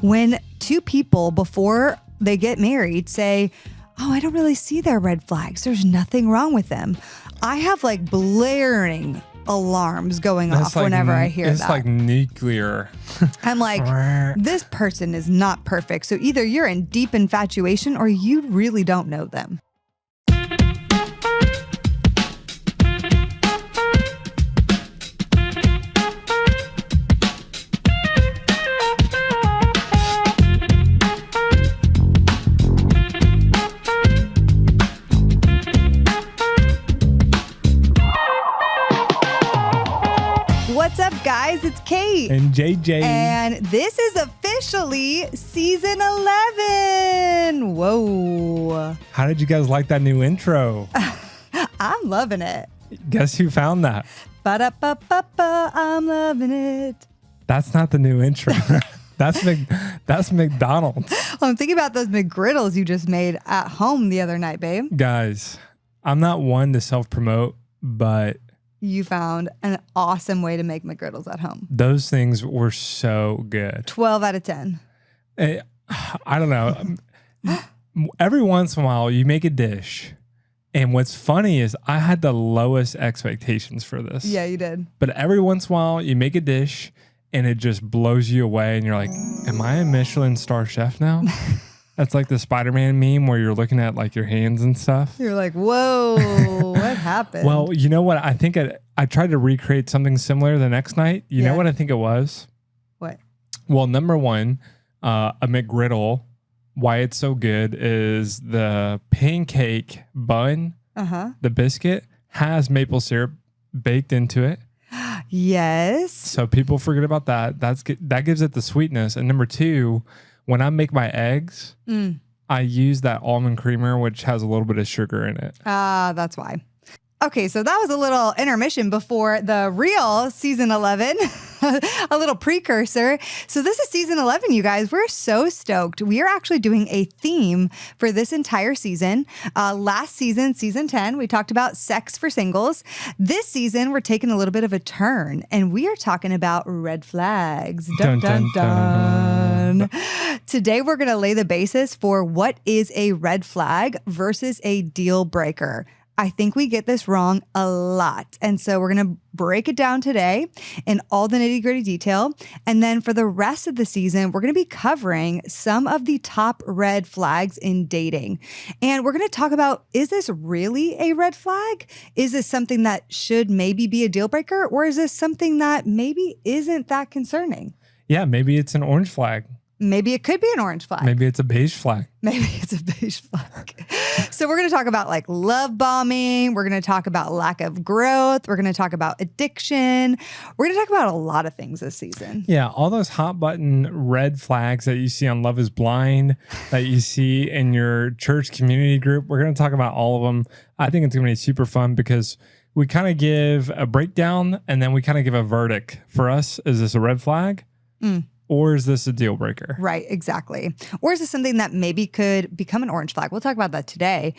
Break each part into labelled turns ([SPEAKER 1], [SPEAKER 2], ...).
[SPEAKER 1] When two people before they get married say, oh, I don't really see their red flags. There's nothing wrong with them. I have like blaring alarms going off whenever I hear that.
[SPEAKER 2] It's like nuclear.
[SPEAKER 1] I'm like, this person is not perfect. So either you're in deep infatuation or you really don't know them. What's up, guys? It's Kait
[SPEAKER 2] and JJ.
[SPEAKER 1] And this is officially season 11. Whoa.
[SPEAKER 2] How did you guys like that new intro?
[SPEAKER 1] I'm loving it.
[SPEAKER 2] Guess who found that?
[SPEAKER 1] Ba-da-ba-ba-ba, I'm loving it.
[SPEAKER 2] That's not the new intro. That's McDonald's.
[SPEAKER 1] I'm thinking about those McGriddles you just made at home the other night, babe.
[SPEAKER 2] Guys, I'm not one to self-promote, but
[SPEAKER 1] you found an awesome way to make McGriddles at home.
[SPEAKER 2] Those things were so good.
[SPEAKER 1] 12 out of 10.
[SPEAKER 2] I don't know. Every once in a while, you make a dish. And what's funny is I had the lowest expectations for this.
[SPEAKER 1] Yeah, you did.
[SPEAKER 2] But every once in a while, you make a dish and it just blows you away. And you're like, am I a Michelin star chef now? That's like the Spider-Man meme where you're looking at like your hands and stuff.
[SPEAKER 1] You're like, whoa, what happened?
[SPEAKER 2] Well, you know what? I think I tried to recreate something similar the next night. You know what I think it was?
[SPEAKER 1] What?
[SPEAKER 2] Well, number one, a McGriddle, why it's so good is the pancake bun, the biscuit, has maple syrup baked into it.
[SPEAKER 1] Yes.
[SPEAKER 2] So people forget about that. That gives it the sweetness. And number two, when I make my eggs, I use that almond creamer, which has a little bit of sugar in it.
[SPEAKER 1] That's why. Okay, so that was a little intermission before the real season 11, a little precursor. So this is season 11, you guys. We're so stoked. We are actually doing a theme for this entire season. Last season, season 10, we talked about sex for singles. This season, we're taking a little bit of a turn, and we are talking about red flags. Dun, dun, dun. Today, we're going to lay the basis for what is a red flag versus a deal breaker. I think we get this wrong a lot. And so we're going to break it down today in all the nitty gritty detail. And then for the rest of the season, we're going to be covering some of the top red flags in dating. And we're going to talk about, is this really a red flag? Is this something that should maybe be a deal breaker? Or is this something that maybe isn't that concerning?
[SPEAKER 2] Yeah, maybe it's an orange flag.
[SPEAKER 1] Maybe it could be an orange flag.
[SPEAKER 2] Maybe it's a beige flag.
[SPEAKER 1] Maybe it's a beige flag. So we're going to talk about like love bombing. We're going to talk about lack of growth. We're going to talk about addiction. We're going to talk about a lot of things this season.
[SPEAKER 2] Yeah, all those hot button red flags that you see on Love is Blind, that you see in your church community group. We're going to talk about all of them. I think it's going to be super fun because we kind of give a breakdown and then we kind of give a verdict. For us, is this a red flag? Or is this a deal breaker?
[SPEAKER 1] Right, exactly. Or is this something that maybe could become an orange flag? We'll talk about that today.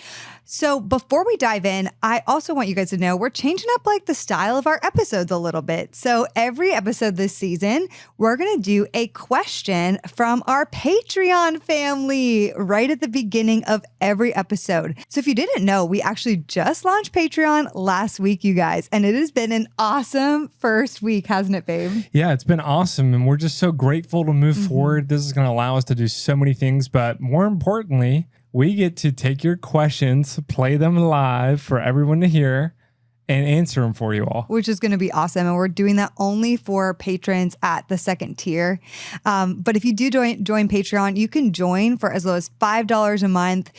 [SPEAKER 1] So before we dive in, I also want you guys to know we're changing up like the style of our episodes a little bit. So every episode this season, we're going to do a question from our Patreon family right at the beginning of every episode. So if you didn't know, we actually just launched Patreon last week, you guys, and it has been an awesome first week, hasn't it, babe?
[SPEAKER 2] Yeah, it's been awesome. And we're just so grateful to move forward. This is going to allow us to do so many things, but more importantly, we get to take your questions, play them live for everyone to hear, and answer them for you all.
[SPEAKER 1] Which is going to be awesome. And we're doing that only for patrons at the second tier. But if you do join Patreon, you can join for as low as $5 a month.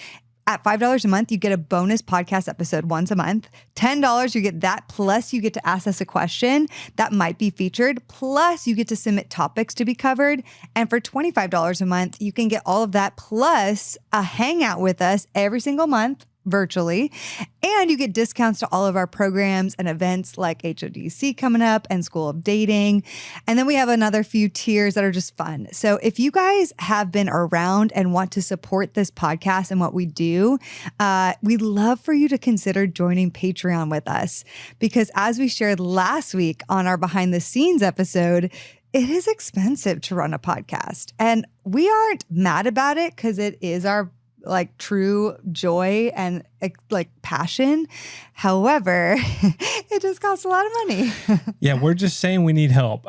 [SPEAKER 1] At $5 a month, you get a bonus podcast episode once a month. $10, you get that, plus you get to ask us a question that might be featured, plus you get to submit topics to be covered. And for $25 a month, you can get all of that, plus a hangout with us every single month virtually. And you get discounts to all of our programs and events like HODC coming up and School of Dating. And then we have another few tiers that are just fun. So if you guys have been around and want to support this podcast and what we do, we'd love for you to consider joining Patreon with us. Because as we shared last week on our behind the scenes episode, it is expensive to run a podcast, and we aren't mad about it because it is our like true joy and like passion. However, it just costs a lot of money.
[SPEAKER 2] Yeah, we're just saying we need help.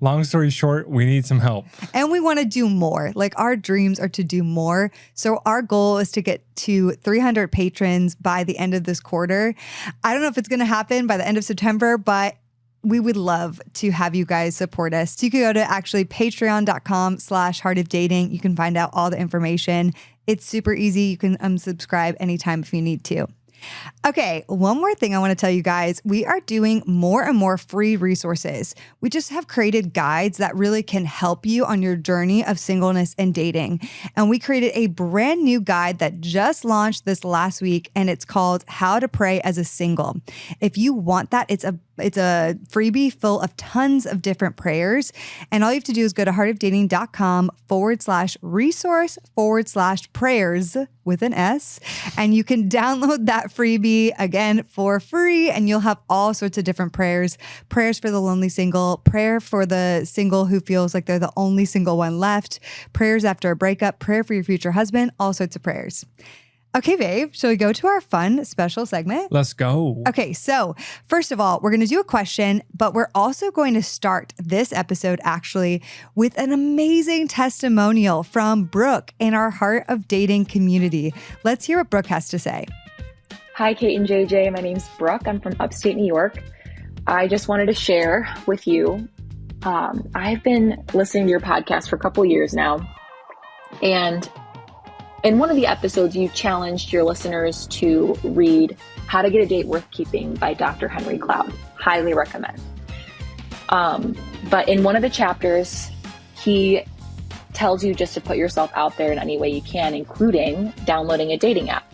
[SPEAKER 2] Long story short, we need some help.
[SPEAKER 1] And we want to do more. Like our dreams are to do more. So our goal is to get to 300 patrons by the end of this quarter. I don't know if it's going to happen by the end of September, but we would love to have you guys support us. So you can go to actually patreon.com/heartofdating. You can find out all the information. It's super easy. You can unsubscribe anytime if you need to. Okay, one more thing I want to tell you guys. We are doing more and more free resources. We just have created guides that really can help you on your journey of singleness and dating. And we created a brand new guide that just launched this last week, and it's called How to Pray as a Single. If you want that, it's a freebie full of tons of different prayers. And all you have to do is go to heartofdating.com/resource/prayers with an S. And you can download that freebie again for free. And you'll have all sorts of different prayers for the lonely single, prayer for the single who feels like they're the only single one left, prayers after a breakup, prayer for your future husband, all sorts of prayers. Okay, babe, shall we go to our fun special segment?
[SPEAKER 2] Let's go.
[SPEAKER 1] Okay, so first of all, we're going to do a question, but we're also going to start this episode actually with an amazing testimonial from Brooke in our Heart of Dating community. Let's hear what Brooke has to say.
[SPEAKER 3] Hi, Kait and JJ. My name's Brooke. I'm from upstate New York. I just wanted to share with you. I've been listening to your podcast for a couple years now, and in one of the episodes, you challenged your listeners to read How to Get a Date Worth Keeping by Dr. Henry Cloud. Highly recommend. But in one of the chapters, he tells you just to put yourself out there in any way you can, including downloading a dating app.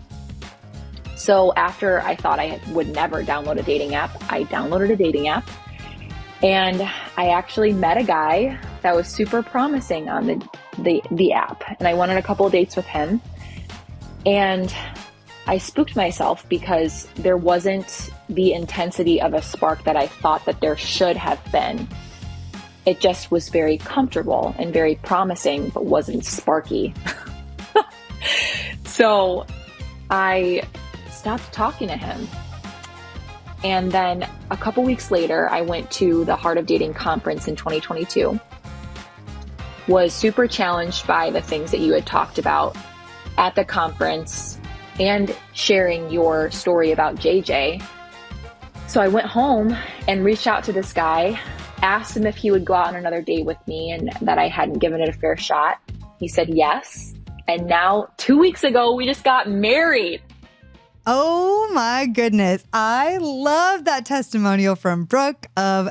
[SPEAKER 3] So after I thought I would never download a dating app, I downloaded a dating app. And I actually met a guy that was super promising on the app. And I went on a couple of dates with him. And I spooked myself because there wasn't the intensity of a spark that I thought that there should have been. It just was very comfortable and very promising, but wasn't sparky. So I stopped talking to him. And then a couple weeks later, I went to the Heart of Dating conference in 2022, was super challenged by the things that you had talked about at the conference and sharing your story about JJ. So I went home and reached out to this guy, asked him if he would go out on another date with me and that I hadn't given it a fair shot. He said yes. And now 2 weeks ago, we just got married.
[SPEAKER 1] Oh my goodness. I love that testimonial from Brooke of,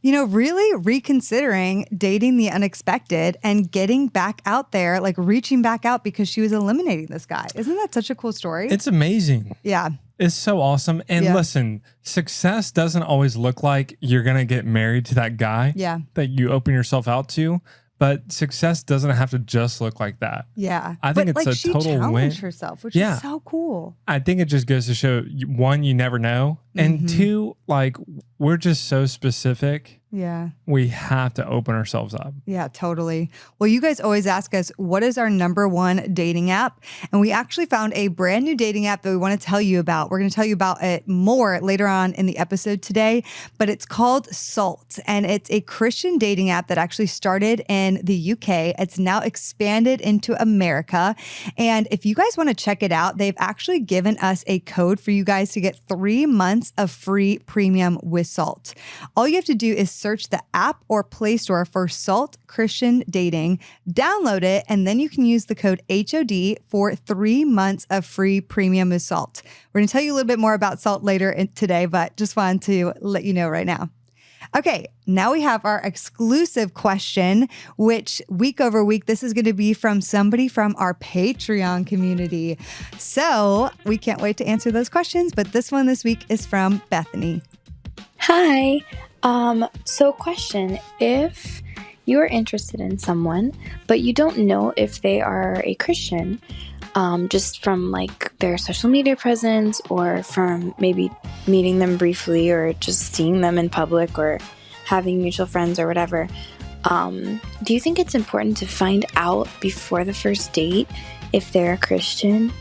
[SPEAKER 1] really reconsidering dating the unexpected and getting back out there, like reaching back out because she was eliminating this guy. Isn't that such a cool story?
[SPEAKER 2] It's amazing.
[SPEAKER 1] Yeah.
[SPEAKER 2] It's so awesome. And listen, success doesn't always look like you're going to get married to that guy that you open yourself out to. But success doesn't have to just look like that.
[SPEAKER 1] Yeah.
[SPEAKER 2] I think it's a total
[SPEAKER 1] she
[SPEAKER 2] win.
[SPEAKER 1] challenged herself, which is so cool.
[SPEAKER 2] I think it just goes to show, one, you never know. And two, like, we're just so specific.
[SPEAKER 1] Yeah.
[SPEAKER 2] We have to open ourselves up.
[SPEAKER 1] Yeah, totally. Well, you guys always ask us, what is our number one dating app? And we actually found a brand new dating app that we want to tell you about. We're going to tell you about it more later on in the episode today, but it's called Salt. And it's a Christian dating app that actually started in the UK. It's now expanded into America. And if you guys want to check it out, they've actually given us a code for you guys to get 3 months of free premium with Salt. All you have to do is search the app or Play Store for Salt Christian Dating, download it, and then you can use the code HOD for 3 months of free premium with Salt. We're going to tell you a little bit more about Salt later today, but just wanted to let you know right now. Okay, now we have our exclusive question, which week over week, this is going to be from somebody from our Patreon community. So we can't wait to answer those questions, but this one this week is from Bethany.
[SPEAKER 4] Hi. So question, if you're interested in someone, but you don't know if they are a Christian, just from like their social media presence or from maybe meeting them briefly or just seeing them in public or having mutual friends or whatever, do you think it's important to find out before the first date if they're a Christian?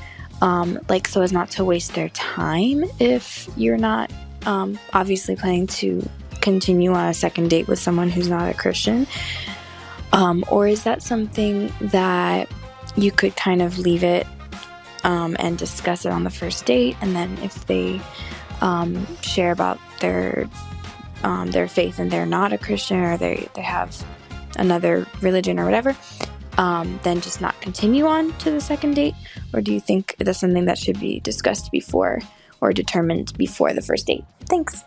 [SPEAKER 4] Like, so as not to waste their time if you're not obviously planning to continue on a second date with someone who's not a Christian? Or is that something that you could kind of leave it and discuss it on the first date, and then if they share about their faith and they're not a Christian, or they have another religion or whatever, then just not continue on to the second date? Or do you think that's something that should be discussed before or determined before the first date? Thanks.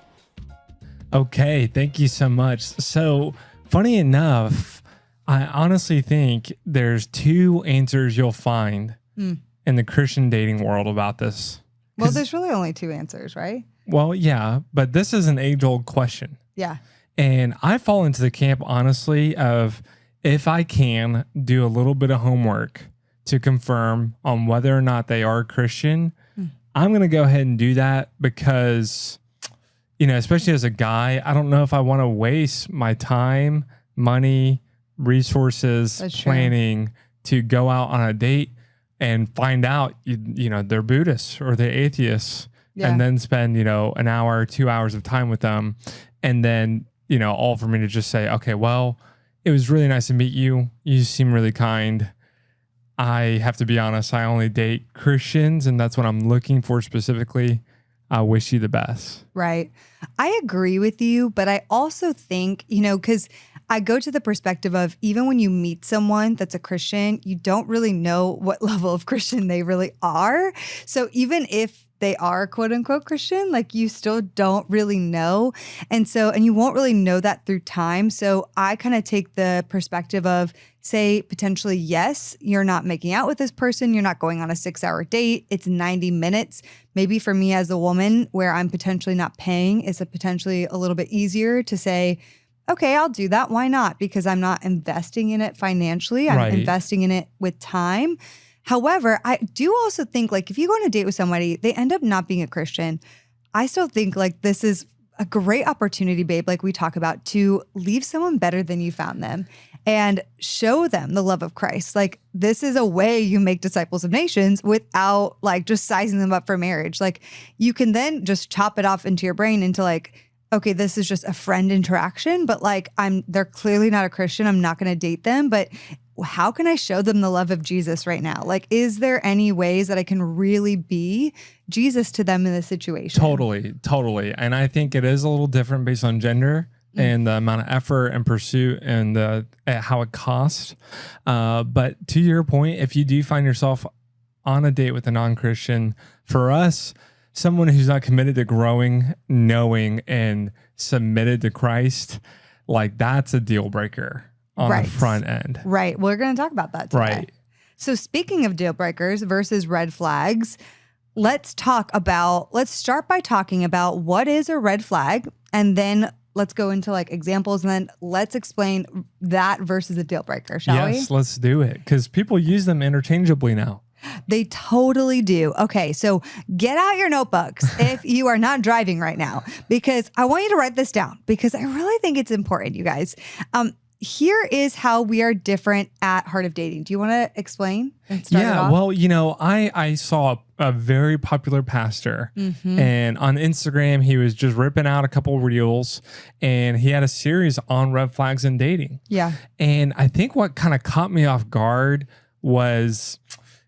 [SPEAKER 2] Okay, thank you so much. So, funny enough, I honestly think there's two answers you'll find in the Christian dating world about this.
[SPEAKER 1] Well, there's really only two answers, right?
[SPEAKER 2] Well, yeah, but this is an age-old question.
[SPEAKER 1] Yeah.
[SPEAKER 2] And I fall into the camp, honestly, of if I can do a little bit of homework to confirm on whether or not they are Christian, I'm going to go ahead and do that because, you know, especially as a guy, I don't know if I want to waste my time, money, resources, planning to go out on a date and find out, you know, they're Buddhists or they're atheists, and then spend, you know, an hour or 2 hours of time with them. And then, you know, all for me to just say, okay, well, it was really nice to meet you. You seem really kind. I have to be honest, I only date Christians, and that's what I'm looking for specifically. I wish you the best.
[SPEAKER 1] Right. I agree with you, but I also think, you know, because I go to the perspective of even when you meet someone that's a Christian, you don't really know what level of Christian they really are. So even if they are quote unquote Christian, like you still don't really know. And you won't really know that through time. So I kind of take the perspective of, say, potentially, yes, you're not making out with this person. You're not going on a 6-hour date. It's 90 minutes. Maybe for me as a woman where I'm potentially not paying, it's potentially a little bit easier to say, okay, I'll do that. Why not? Because I'm not investing in it financially. I'm investing in it with time. However, I do also think, like, if you go on a date with somebody, they end up not being a Christian. I still think, like, this is a great opportunity, babe, like we talk about, to leave someone better than you found them and show them the love of Christ. Like, this is a way you make disciples of nations without, like, just sizing them up for marriage. Like, you can then just chop it off into your brain into, like, okay, this is just a friend interaction, but like they're clearly not a Christian. I'm not going to date them, but how can I show them the love of Jesus right now? Like, is there any ways that I can really be Jesus to them in this situation? Totally. And I think it is a little different based on gender and the amount of effort and pursuit and how it costs. But to your point, if you do find yourself on a date with a non-Christian, for us, someone who's not committed to growing, knowing, and submitted to Christ, like, that's a deal breaker on the front end. Right. We're going to talk about that today. Right. So speaking of deal breakers versus red flags, let's start by talking about what is a red flag, and then let's go into like examples, and then let's explain that versus a deal breaker, shall we? Yes, let's do it, because people use them interchangeably now. They totally do. Okay, so get out your notebooks if you are not driving right now, because I want you to write this down, because I really think it's important, you guys. Here is how we are different at Heart of Dating. Do you want to explain and start it off? Well, you know, I saw a very popular pastor, and on Instagram, he was just ripping out a couple reels, and he had a series on red flags in dating. Yeah. And I think what kind of caught me off guard was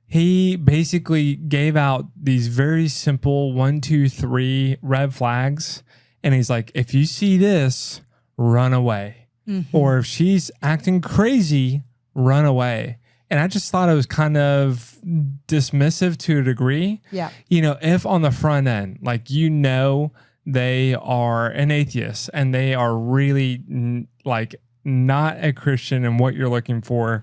[SPEAKER 1] he basically gave out these very simple 1, 2, 3 red flags. And he's like, if you see this, run away. Or if she's acting crazy, run away. And I just thought it was kind of dismissive to a degree. Yeah. You know, if on the front end, like, you know, they are an atheist and they are really like not a Christian and what you're looking for,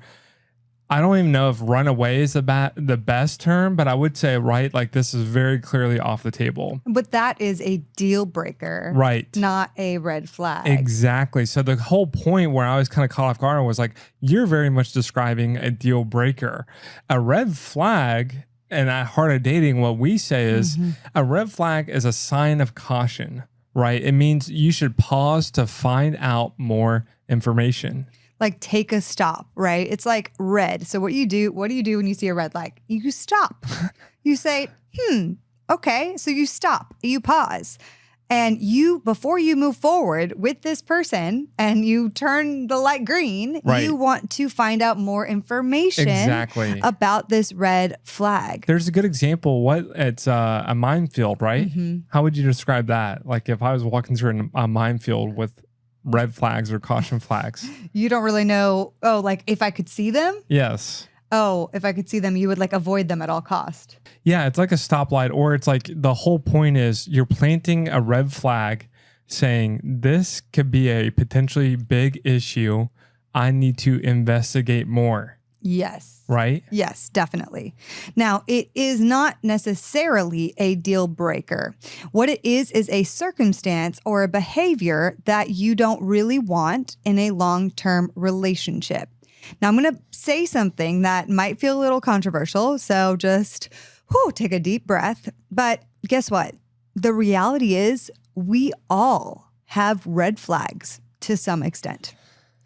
[SPEAKER 1] I don't even know if run away is the best term, but I would say, right, like, this is very clearly off the table. But that is a deal breaker. Right. Not a red flag. Exactly. So the whole point where I was kind of caught off guard was like, you're very much describing a deal breaker. A red flag, and at Heart of Dating, what we say is a red flag is a sign of caution
[SPEAKER 2] right? It means you should pause to find out more information.
[SPEAKER 1] Like take a stop, right? It's like red. So what do you do when you see a red flag? You stop. You say, okay. So you stop, you pause. And before you move forward with this person and you turn the light green,
[SPEAKER 2] right.
[SPEAKER 1] You want to find out more information about this red flag.
[SPEAKER 2] There's a good example. It's a minefield, right? Mm-hmm. How would you describe that? Like if I was walking through a minefield with red flags or caution flags.
[SPEAKER 1] You don't really know. Oh, like if I could see them?
[SPEAKER 2] Yes.
[SPEAKER 1] Oh, if I could see them, you would like avoid them at all cost.
[SPEAKER 2] Yeah, it's like a stoplight, or it's like the whole point is you're planting a red flag saying this could be a potentially big issue. I need to investigate more.
[SPEAKER 1] Yes.
[SPEAKER 2] Right?
[SPEAKER 1] Yes, definitely. Now, it is not necessarily a deal breaker. What it is a circumstance or a behavior that you don't really want in a long-term relationship. Now, I'm going to say something that might feel a little controversial, so just take a deep breath. But guess what? The reality is we all have red flags to some extent.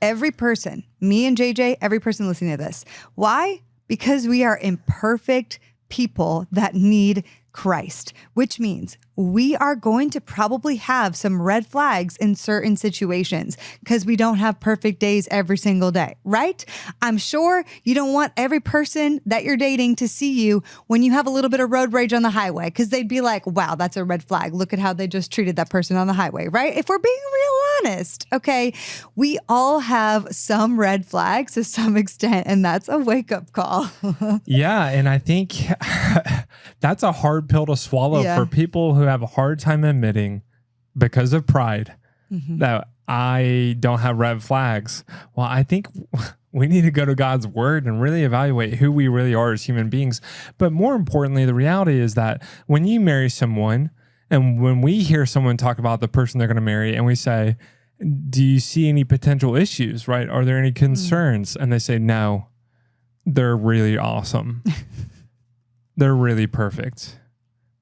[SPEAKER 1] Every person, me and JJ, every person listening to this. Why? Because we are imperfect people that need Christ, which means we are going to probably have some red flags in certain situations because we don't have perfect days every single day, right? I'm sure you don't want every person that you're dating to see you when you have a little bit of road rage on the highway because they'd be like, wow, that's a red flag. Look at how they just treated that person on the highway, right? If we're being real honest, okay, we all have some red flags to some extent, and that's a wake-up call.
[SPEAKER 2] Yeah, and I think that's a hard pill to swallow for people who have a hard time admitting because of pride that I don't have red flags. Well, I think we need to go to God's word and really evaluate who we really are as human beings. But more importantly, the reality is that when you marry someone and when we hear someone talk about the person they're going to marry and we say, do you see any potential issues, right? Are there any concerns? And they say, no, they're really awesome. They're really perfect.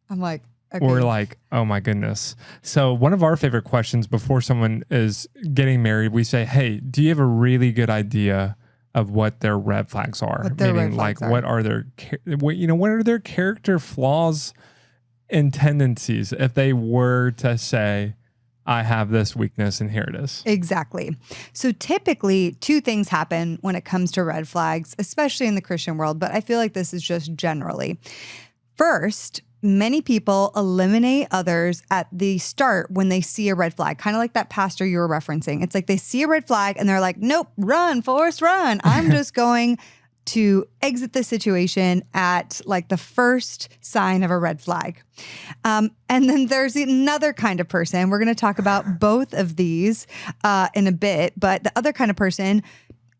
[SPEAKER 1] I'm like, okay.
[SPEAKER 2] We're like, oh my goodness. So one of our favorite questions before someone is getting married, we say, hey, do you have a really good idea of what their red flags are?
[SPEAKER 1] What their
[SPEAKER 2] Meaning,
[SPEAKER 1] red flags
[SPEAKER 2] like,
[SPEAKER 1] are.
[SPEAKER 2] what are their, what are their character flaws and tendencies if they were to say, I have this weakness and here it is.
[SPEAKER 1] Exactly. So typically, two things happen when it comes to red flags, especially in the Christian world, but I feel like this is just generally. First, many people eliminate others at the start when they see a red flag, kind of like that pastor you were referencing. It's like they see a red flag and they're like, nope, run, Forrest, run. I'm just going to exit the situation at like the first sign of a red flag. And then there's another kind of person. We're going to talk about both of these in a bit, but the other kind of person,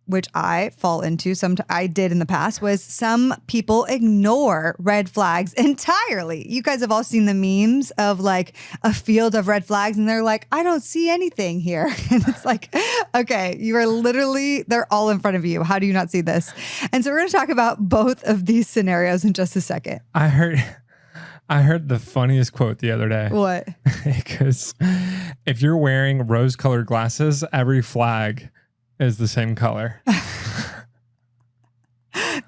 [SPEAKER 1] which I fall into, I did in the past, was some people ignore red flags entirely. You guys have all seen the memes of like a field of red flags and they're like, I don't see anything here. And it's like, okay, they're all in front of you. How do you not see this? And so we're going to talk about both of these scenarios in just a second.
[SPEAKER 2] I heard the funniest quote the other day.
[SPEAKER 1] What?
[SPEAKER 2] Because if you're wearing rose-colored glasses, every flag is the same color.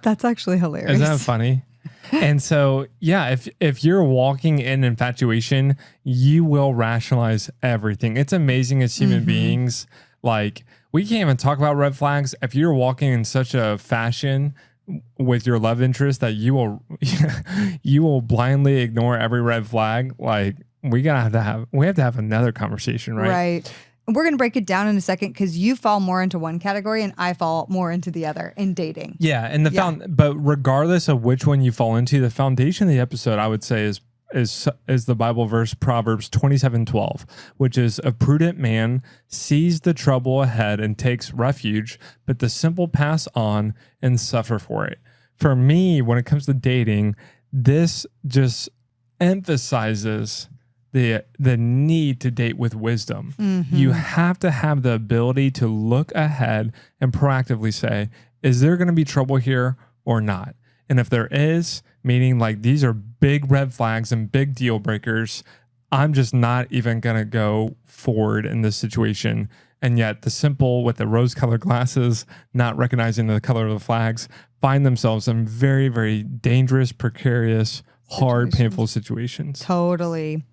[SPEAKER 1] That's actually hilarious.
[SPEAKER 2] Isn't that funny? And so, yeah, if you're walking in infatuation, you will rationalize everything. It's amazing as human beings. Like, we can't even talk about red flags. If you're walking in such a fashion with your love interest that you will blindly ignore every red flag, like we have to have another conversation, right?
[SPEAKER 1] Right. We're going to break it down in a second because you fall more into one category and I fall more into the other in dating.
[SPEAKER 2] Yeah, and but regardless of which one you fall into, the foundation of the episode, I would say, is the Bible verse Proverbs 27:12, which is a prudent man sees the trouble ahead and takes refuge, but the simple pass on and suffer for it. For me, when it comes to dating, this just emphasizes the need to date with wisdom. You have to have the ability to look ahead and proactively say, is there going to be trouble here or not? And if there is, meaning like these are big red flags and big deal breakers, I'm just not even going to go forward in this situation. And yet the simple with the rose-colored glasses, not recognizing the color of the flags, find themselves in very, very dangerous, precarious, hard, painful situations.
[SPEAKER 1] Totally.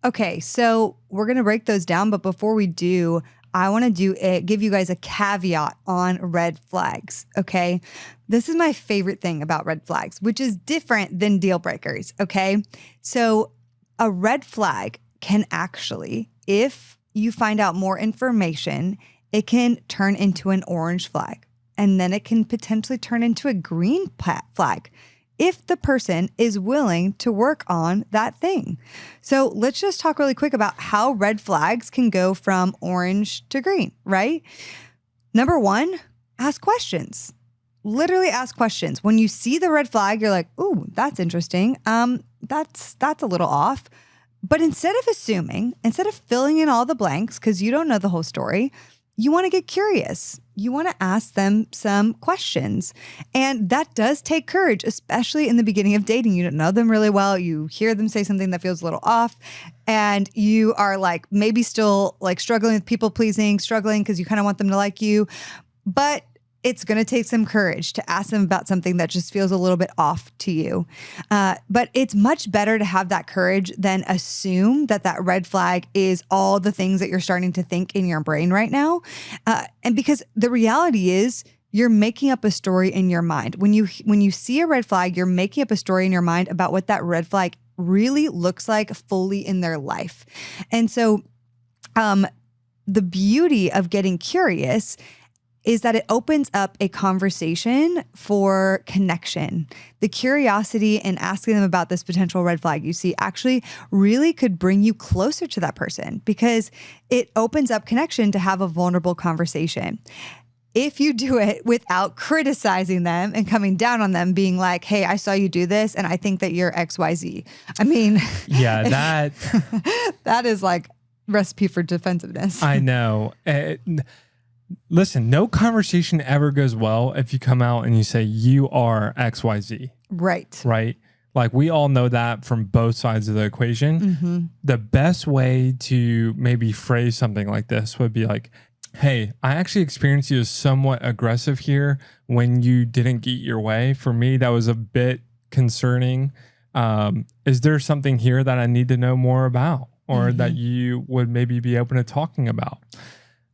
[SPEAKER 1] Okay, so we're going to break those down. But before we do, I want to give you guys a caveat on red flags, okay? This is my favorite thing about red flags, which is different than deal breakers, okay? So a red flag can actually, if you find out more information, it can turn into an orange flag. And then it can potentially turn into a green flag if the person is willing to work on that thing. So let's just talk really quick about how red flags can go from orange to green, right? Number one, ask questions. Literally ask questions. When you see the red flag, you're like, ooh, that's interesting. That's a little off. But instead of assuming, instead of filling in all the blanks, because you don't know the whole story, you want to get curious. You want to ask them some questions. And that does take courage, especially in the beginning of dating. You don't know them really well. You hear them say something that feels a little off. And you are like maybe still like struggling with people pleasing, struggling because you kind of want them to like you. But it's going to take some courage to ask them about something that just feels a little bit off to you. But it's much better to have that courage than assume that that red flag is all the things that you're starting to think in your brain right now. And because the reality is you're making up a story in your mind. When you see a red flag, you're making up a story in your mind about what that red flag really looks like fully in their life. And so the beauty of getting curious is that it opens up a conversation for connection. The curiosity in asking them about this potential red flag you see actually really could bring you closer to that person because it opens up connection to have a vulnerable conversation. If you do it without criticizing them and coming down on them, being like, hey, I saw you do this and I think that you're XYZ. I mean,
[SPEAKER 2] yeah,
[SPEAKER 1] that is like recipe for defensiveness.
[SPEAKER 2] I know. Listen, no conversation ever goes well if you come out and you say you are XYZ.
[SPEAKER 1] Right.
[SPEAKER 2] Right. Like we all know that from both sides of the equation.
[SPEAKER 1] Mm-hmm.
[SPEAKER 2] The best way to maybe phrase something like this would be like, hey, I actually experienced you as somewhat aggressive here when you didn't get your way. For me, that was a bit concerning. Is there something here that I need to know more about or that you would maybe be open to talking about?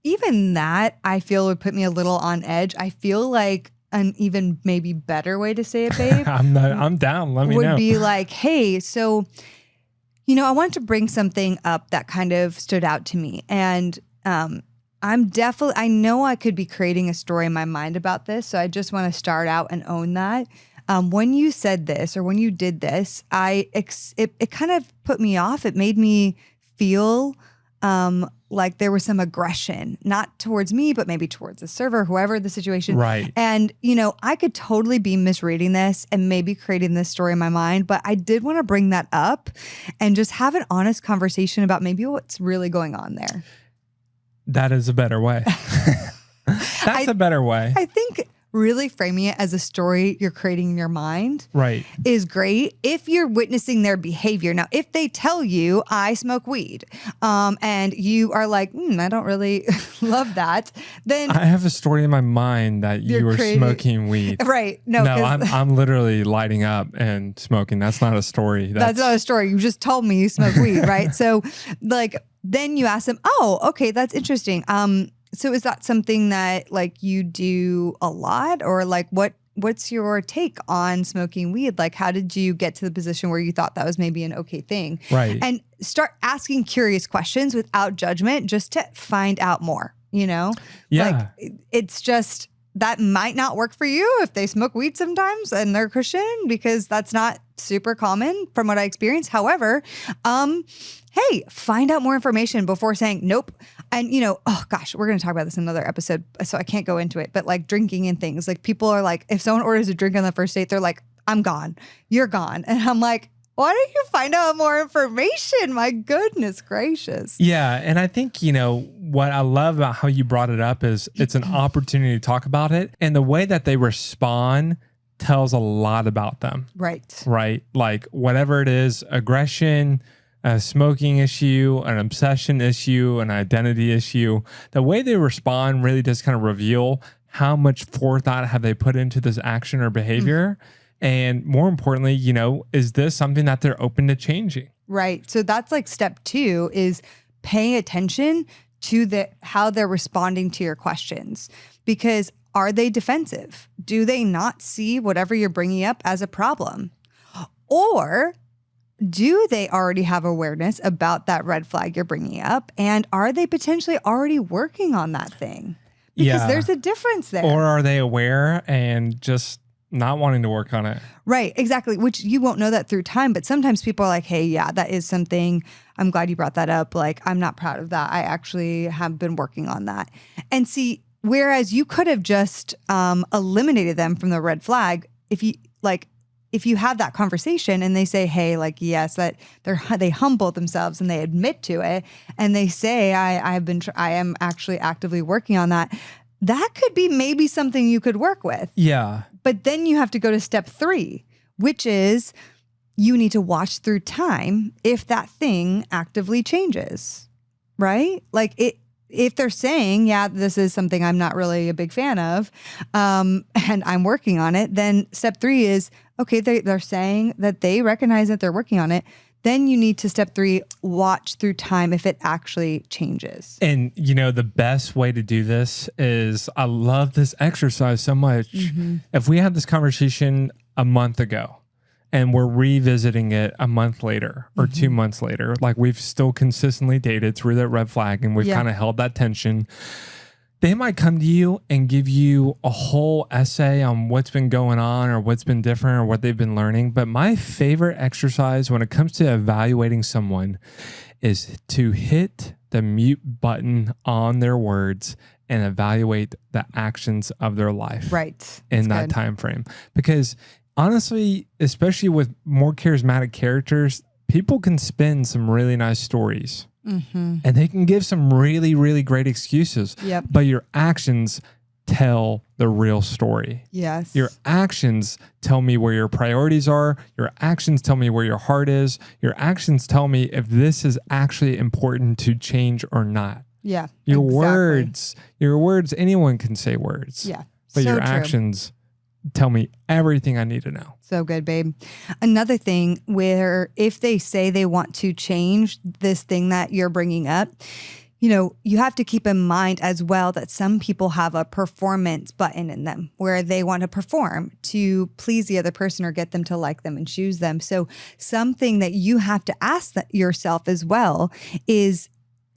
[SPEAKER 1] Even that, I feel, would put me a little on edge. I feel like an even maybe better way to say it, babe.
[SPEAKER 2] I'm down. Let me know.
[SPEAKER 1] Would be like, hey, so, I wanted to bring something up that kind of stood out to me. And I know I could be creating a story in my mind about this. So I just want to start out and own that. When you said this or when you did this, it kind of put me off. It made me feel like there was some aggression, not towards me, but maybe towards the server, whoever the situation.
[SPEAKER 2] Right.
[SPEAKER 1] And, I could totally be misreading this and maybe creating this story in my mind, but I did want to bring that up and just have an honest conversation about maybe what's really going on there.
[SPEAKER 2] That is a better way. That's a better way.
[SPEAKER 1] I think really framing it as a story you're creating in your mind is great if you're witnessing their behavior. Now, if they tell you, I smoke weed, and you are like, I don't really love that, then
[SPEAKER 2] I have a story in my mind that you were smoking weed.
[SPEAKER 1] Right. No,
[SPEAKER 2] I'm literally lighting up and smoking. That's not a story.
[SPEAKER 1] That's not a story. You just told me you smoke weed, right? So then you ask them, oh, okay, that's interesting. So is that something that like you do a lot, or like what's your take on smoking weed? Like, how did you get to the position where you thought that was maybe an okay thing?
[SPEAKER 2] Right.
[SPEAKER 1] And start asking curious questions without judgment, just to find out more, Yeah. Like it's just, that might not work for you if they smoke weed sometimes and they're Christian, because that's not super common from what I experience. However, hey, find out more information before saying nope. And, oh gosh, we're going to talk about this in another episode, so I can't go into it. But like drinking and things, like people are like, if someone orders a drink on the first date, they're like, I'm gone. You're gone. And I'm like, why don't you find out more information? My goodness gracious.
[SPEAKER 2] Yeah. And I think, what I love about how you brought it up is it's an opportunity to talk about it. And the way that they respond tells a lot about them.
[SPEAKER 1] Right.
[SPEAKER 2] Right. Like whatever it is, aggression, a smoking issue, an obsession issue, an identity issue, the way they respond really does kind of reveal how much forethought have they put into this action or behavior. And more importantly, is this something that they're open to changing?
[SPEAKER 1] Right. So that's like step 2 is pay attention to how they're responding to your questions. Because are they defensive? Do they not see whatever you're bringing up as a problem? Or do they already have awareness about that red flag you're bringing up? And are they potentially already working on that thing? Because there's a difference there.
[SPEAKER 2] Or are they aware and just not wanting to work on it?
[SPEAKER 1] Right, exactly. Which you won't know that through time. But sometimes people are like, hey, yeah, that is something. I'm glad you brought that up. Like, I'm not proud of that. I actually have been working on that. And see, whereas you could have just eliminated them from the red flag if you have that conversation and they say, hey, like, yes, that they humble themselves and they admit to it and they say, I am actually actively working on that. That could be maybe something you could work with.
[SPEAKER 2] Yeah.
[SPEAKER 1] But then you have to go to step 3, which is you need to watch through time if that thing actively changes, right? Like if they're saying, yeah, this is something I'm not really a big fan of, and I'm working on it, then step 3 is, okay, they're saying that they recognize that they're working on it. Then you need to step 3, watch through time if it actually changes.
[SPEAKER 2] And the best way to do this is, I love this exercise so much. If we had this conversation a month ago and we're revisiting it a month later or 2 months later, like we've still consistently dated through that red flag and we've kind of held that tension, they might come to you and give you a whole essay on what's been going on or what's been different or what they've been learning. But my favorite exercise when it comes to evaluating someone is to hit the mute button on their words and evaluate the actions of their life in that time frame. Because honestly, especially with more charismatic characters, people can spin some really nice stories. And they can give some really, really great excuses. But your actions tell the real story.
[SPEAKER 1] Yes.
[SPEAKER 2] Your actions tell me where your priorities are. Your actions tell me where your heart is. Your actions tell me if this is actually important to change or not.
[SPEAKER 1] Yeah.
[SPEAKER 2] Your words, anyone can say words.
[SPEAKER 1] Yeah.
[SPEAKER 2] But
[SPEAKER 1] so
[SPEAKER 2] your
[SPEAKER 1] true.
[SPEAKER 2] actions tell me everything I need to know.
[SPEAKER 1] So good, babe. Another thing where if they say they want to change this thing that you're bringing up, you have to keep in mind as well that some people have a performance button in them where they want to perform to please the other person or get them to like them and choose them. So something that you have to ask yourself as well is,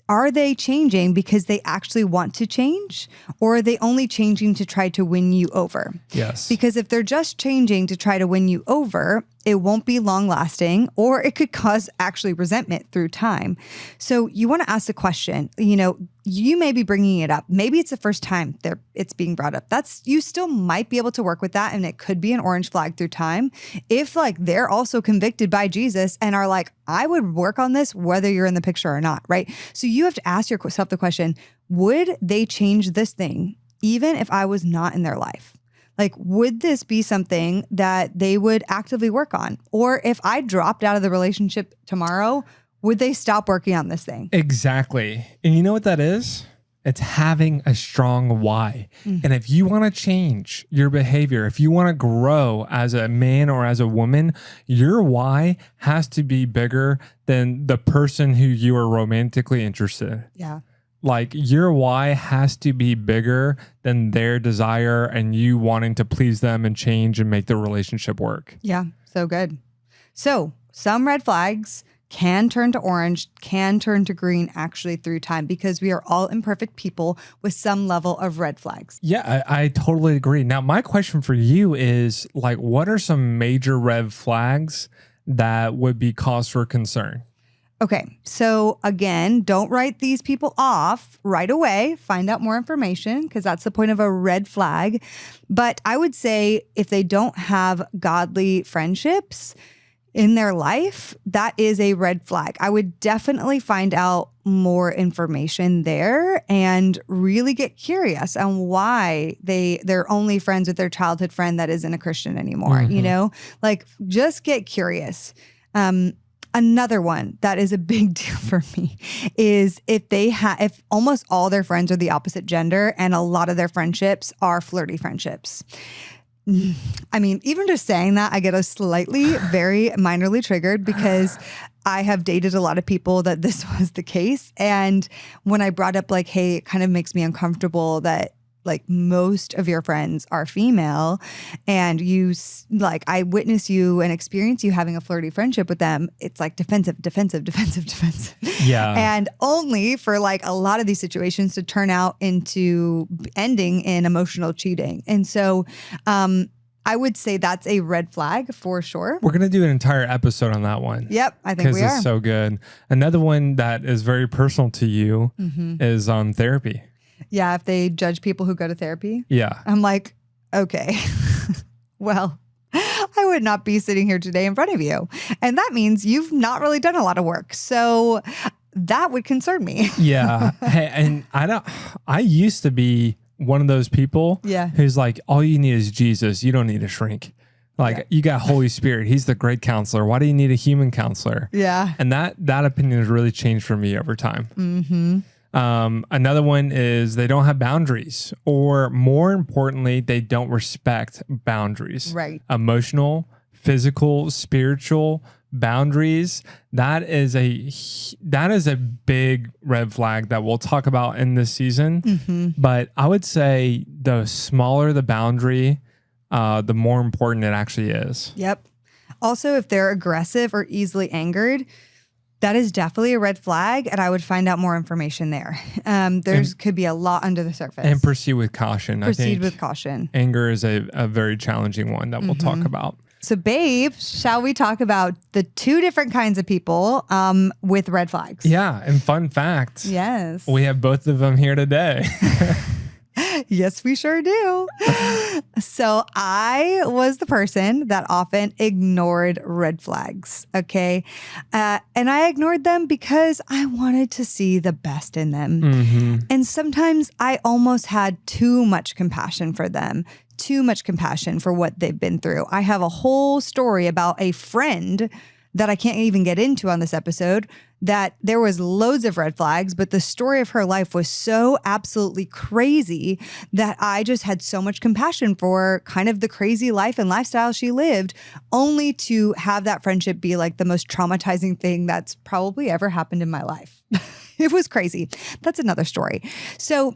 [SPEAKER 1] are they changing because they actually want to change, or are they only changing to try to win you over?
[SPEAKER 2] Yes.
[SPEAKER 1] Because if they're just changing to try to win you over, it won't be long lasting, or it could cause actually resentment through time. So you want to ask the question, you may be bringing it up. Maybe it's the first time it's being brought up. You still might be able to work with that. And it could be an orange flag through time. If they're also convicted by Jesus and are like, I would work on this, whether you're in the picture or not. Right. So you have to ask yourself the question, would they change this thing even if I was not in their life? Like, would this be something that they would actively work on? Or if I dropped out of the relationship tomorrow, would they stop working on this thing?
[SPEAKER 2] Exactly. And you know what that is? It's having a strong why. And if you want to change your behavior, if you want to grow as a man or as a woman, your why has to be bigger than the person who you are romantically interested in.
[SPEAKER 1] Yeah.
[SPEAKER 2] Like, your why has to be bigger than their desire and you wanting to please them and change and make the relationship work.
[SPEAKER 1] Yeah, so good. So some red flags can turn to orange, can turn to green actually through time, because we are all imperfect people with some level of red flags.
[SPEAKER 2] Yeah, I totally agree. Now, my question for you is, what are some major red flags that would be cause for concern?
[SPEAKER 1] Okay, so again, don't write these people off right away. Find out more information, because that's the point of a red flag. But I would say if they don't have godly friendships in their life, that is a red flag. I would definitely find out more information there and really get curious on why they're only friends with their childhood friend that isn't a Christian anymore. Just get curious. Another one that is a big deal for me is if almost all their friends are the opposite gender and a lot of their friendships are flirty friendships. I mean, even just saying that, I get very minorly triggered because I have dated a lot of people that this was the case. And when I brought up like, hey, it kind of makes me uncomfortable that like most of your friends are female and I witness you and experience you having a flirty friendship with them. It's like defensive.
[SPEAKER 2] Yeah.
[SPEAKER 1] And only for like a lot of these situations to turn out into ending in emotional cheating. And so, I would say that's a red flag for sure.
[SPEAKER 2] We're going to do an entire episode on that one.
[SPEAKER 1] Yep, I think we are.
[SPEAKER 2] Because it's so good. Another one that is very personal to you is on therapy.
[SPEAKER 1] Yeah, if they judge people who go to therapy.
[SPEAKER 2] Yeah.
[SPEAKER 1] I'm like, okay, well, I would not be sitting here today in front of you. And that means you've not really done a lot of work. So that would concern me.
[SPEAKER 2] Yeah. Hey, and I used to be one of those people who's like, all you need is Jesus. You don't need a shrink. Like you got Holy Spirit. He's the great counselor. Why do you need a human counselor?
[SPEAKER 1] Yeah.
[SPEAKER 2] And that opinion has really changed for me over time.
[SPEAKER 1] Mm-hmm.
[SPEAKER 2] Another one is they don't have boundaries, or more importantly, they don't respect boundaries.
[SPEAKER 1] Right.
[SPEAKER 2] Emotional, physical, spiritual boundaries. That is a big red flag that we'll talk about in this season.
[SPEAKER 1] Mm-hmm.
[SPEAKER 2] But I would say the smaller the boundary, the more important it actually is.
[SPEAKER 1] Yep. Also, if they're aggressive or easily angered, that is definitely a red flag, and I would find out more information there. Could be a lot under the surface.
[SPEAKER 2] And proceed with caution.
[SPEAKER 1] Proceed with caution.
[SPEAKER 2] Anger is a very challenging one that we'll talk about.
[SPEAKER 1] So, babe, shall we talk about the two different kinds of people with red flags?
[SPEAKER 2] Yeah, and fun fact.
[SPEAKER 1] Yes.
[SPEAKER 2] We have both of them here today.
[SPEAKER 1] Yes, we sure do. So I was the person that often ignored red flags, okay? And I ignored them because I wanted to see the best in them.
[SPEAKER 2] Mm-hmm.
[SPEAKER 1] And sometimes I almost had too much compassion for them, too much compassion for what they've been through. I have a whole story about a friend that I can't even get into on this episode, that there was loads of red flags, but the story of her life was so absolutely crazy that I just had so much compassion for kind of the crazy life and lifestyle she lived, only to have that friendship be like the most traumatizing thing that's probably ever happened in my life. It was crazy. That's another story. So,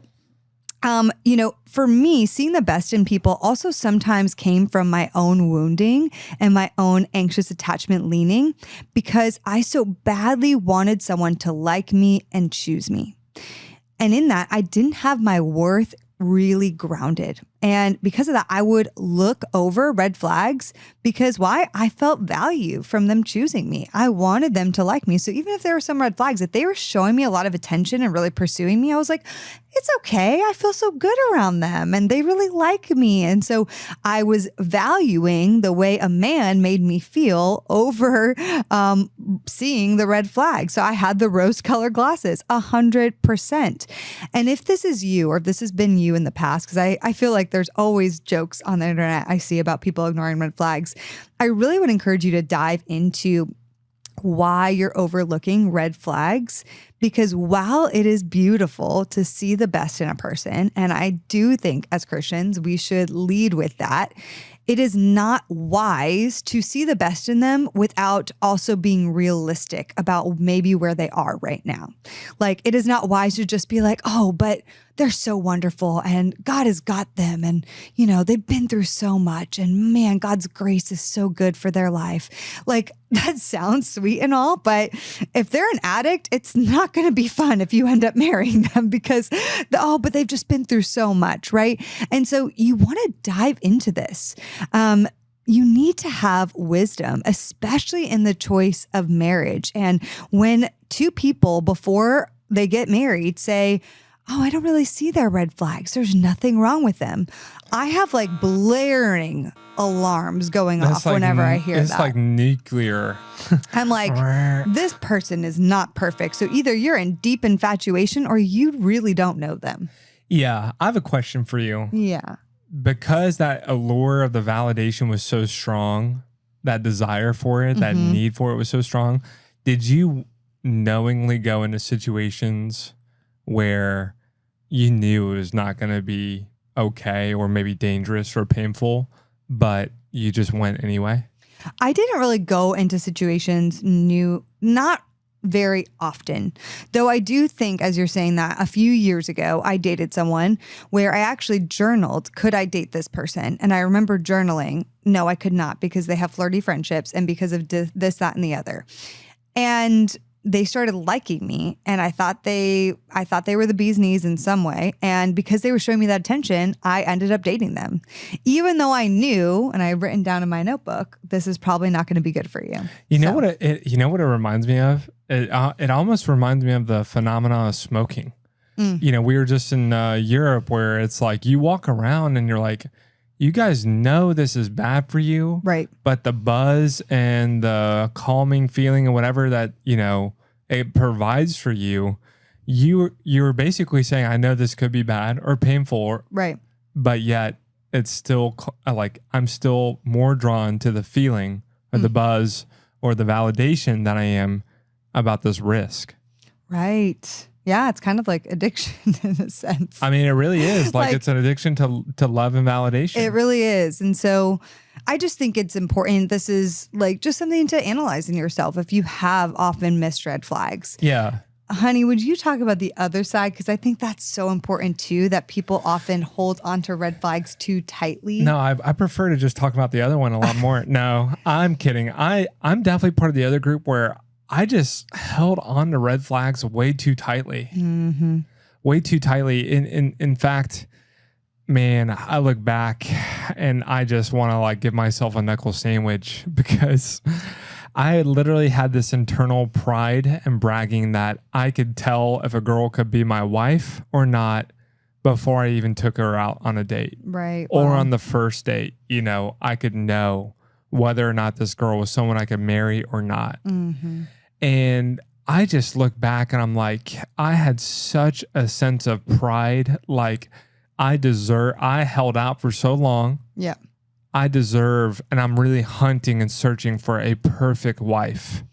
[SPEAKER 1] for me, seeing the best in people also sometimes came from my own wounding and my own anxious attachment leaning, because I so badly wanted someone to like me and choose me. And in that, I didn't have my worth really grounded. And because of that, I would look over red flags because why? I felt value from them choosing me. I wanted them to like me. So even if there were some red flags, if they were showing me a lot of attention and really pursuing me, I was like, it's okay. I feel so good around them and they really like me. And so I was valuing the way a man made me feel over seeing the red flag. So I had the rose-colored glasses, 100%. And if this is you, or if this has been you in the past, because I feel like there's always jokes on the internet I see about people ignoring red flags, I really would encourage you to dive into why you're overlooking red flags, because while it is beautiful to see the best in a person, and I do think as Christians we should lead with that, it is not wise to see the best in them without also being realistic about maybe where they are right now. Like, it is not wise to just be like, oh, but they're so wonderful and God has got them. And, they've been through so much and man, God's grace is so good for their life. Like, that sounds sweet and all, but if they're an addict, it's not going to be fun if you end up marrying them because, but they've just been through so much, right? And so you want to dive into this. You need to have wisdom, especially in the choice of marriage. And when two people before they get married say, oh, I don't really see their red flags, there's nothing wrong with them, I have like blaring alarms going off whenever I hear that.
[SPEAKER 2] It's like nuclear.
[SPEAKER 1] I'm like, this person is not perfect. So either you're in deep infatuation or you really don't know them.
[SPEAKER 2] Yeah. I have a question for you.
[SPEAKER 1] Yeah.
[SPEAKER 2] Because that allure of the validation was so strong, that desire for it, that need for it was so strong, did you knowingly go into situations where you knew it was not going to be okay or maybe dangerous or painful, but you just went anyway?
[SPEAKER 1] I didn't really go into situations not very often, though I do think, as you're saying that, a few years ago, I dated someone where I actually journaled, could I date this person? And I remember journaling, no, I could not, because they have flirty friendships and because of this, that, and the other. And they started liking me, and I thought they were the bee's knees in some way. And because they were showing me that attention, I ended up dating them, even though I knew, and I had written down in my notebook, this is probably not going to be good for you.
[SPEAKER 2] You know what it reminds me of? It almost reminds me of the phenomenon of smoking. You know, we were just in Europe where it's like you walk around and you're like, you guys know this is bad for you,
[SPEAKER 1] right?
[SPEAKER 2] But the buzz and the calming feeling and whatever that, you know, it provides for you, you're basically saying, I know this could be bad or painful,
[SPEAKER 1] right?
[SPEAKER 2] But yet it's still like I'm still more drawn to the feeling or the buzz or the validation that I am about this risk.
[SPEAKER 1] Right. Yeah, it's kind of like addiction in a sense.
[SPEAKER 2] I mean, it really is. Like it's an addiction to love and validation.
[SPEAKER 1] It really is. And so I just think it's important. This is like just something to analyze in yourself if you have often missed red flags.
[SPEAKER 2] Yeah.
[SPEAKER 1] Honey, would you talk about the other side? Because I think that's so important too, that people often hold onto red flags too tightly.
[SPEAKER 2] No, I prefer to just talk about the other one a lot more. No, I'm kidding. I'm definitely part of the other group where I just held on to red flags way too tightly.
[SPEAKER 1] Mm-hmm.
[SPEAKER 2] Way too tightly. In fact, man, I look back and I just want to like give myself a knuckle sandwich because I literally had this internal pride and bragging that I could tell if a girl could be my wife or not before I even took her out on a date.
[SPEAKER 1] Right.
[SPEAKER 2] Or on the first date, you know, I could know whether or not this girl was someone I could marry or not.
[SPEAKER 1] Mm-hmm.
[SPEAKER 2] And I just look back and I'm like, I had such a sense of pride. Like I held out for so long.
[SPEAKER 1] Yeah.
[SPEAKER 2] I deserve, and I'm really hunting and searching for a perfect wife.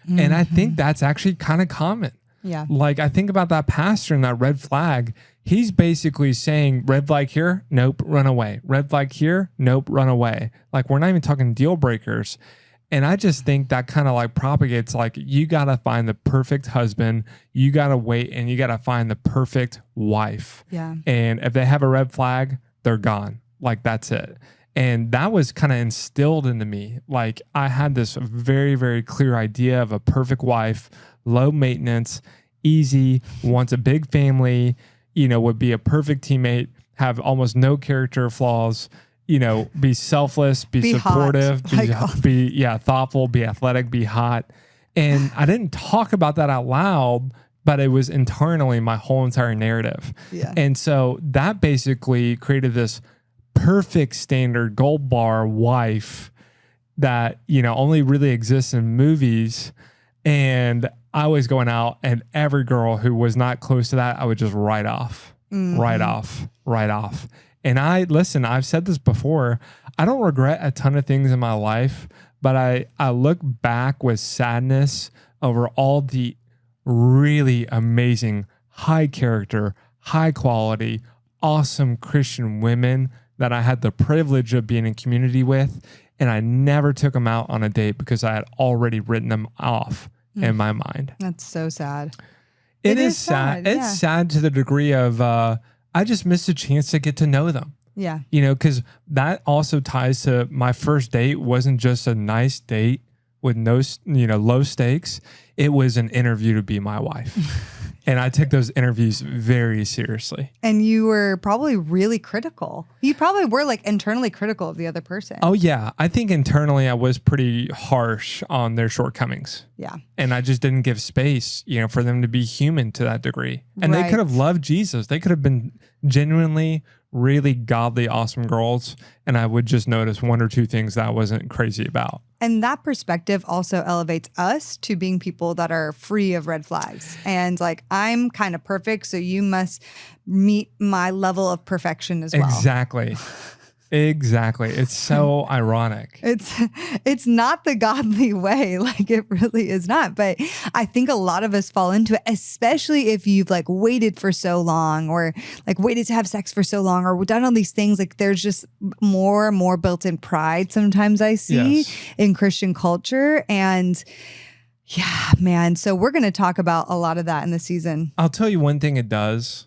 [SPEAKER 2] Mm-hmm. And I think that's actually kind of common.
[SPEAKER 1] Yeah.
[SPEAKER 2] Like I think about that pastor and that red flag. He's basically saying red flag here, nope, run away. Red flag here, nope, run away. Like we're not even talking deal breakers. And I just think that kind of like propagates like you got to find the perfect husband. You got to wait and you got to find the perfect wife.
[SPEAKER 1] Yeah.
[SPEAKER 2] And if they have a red flag, they're gone. Like that's it. And that was kind of instilled into me. Like I had this very, very clear idea of a perfect wife, low maintenance, easy, wants a big family, you know, would be a perfect teammate, have almost no character flaws, you know, be selfless, be supportive, be thoughtful, be athletic, be hot. And I didn't talk about that out loud, but it was internally my whole entire narrative.
[SPEAKER 1] Yeah.
[SPEAKER 2] And so that basically created this perfect standard gold bar wife that, you know, only really exists in movies. And I was going out and every girl who was not close to that, I would just write off. And I've said this before, I don't regret a ton of things in my life, but I look back with sadness over all the really amazing, high character, high quality, awesome Christian women that I had the privilege of being in community with. And I never took them out on a date because I had already written them off in my mind.
[SPEAKER 1] That's so sad.
[SPEAKER 2] It is sad.
[SPEAKER 1] Yeah.
[SPEAKER 2] It's sad to the degree of, I just missed a chance to get to know them.
[SPEAKER 1] Yeah.
[SPEAKER 2] You know, because that also ties to my first date wasn't just a nice date with no, you know, low stakes. It was an interview to be my wife. And I took those interviews very seriously.
[SPEAKER 1] And you were probably really critical. You probably were like internally critical of the other person.
[SPEAKER 2] Oh, yeah. I think internally I was pretty harsh on their shortcomings.
[SPEAKER 1] Yeah.
[SPEAKER 2] And I just didn't give space, you know, for them to be human to that degree. And they could have loved Jesus. They could have been genuinely really godly, awesome girls. And I would just notice one or two things that I wasn't crazy about.
[SPEAKER 1] And that perspective also elevates us to being people that are free of red flags. And like, I'm kind of perfect, so you must meet my level of perfection as well.
[SPEAKER 2] Exactly. Exactly. It's so ironic.
[SPEAKER 1] It's not the godly way. Like it really is not. But I think a lot of us fall into it, especially if you've like waited for so long or like waited to have sex for so long or done all these things. Like there's just more and more built-in pride sometimes I see in Christian culture. And yeah, man. So we're going to talk about a lot of that in the season.
[SPEAKER 2] I'll tell you one thing it does.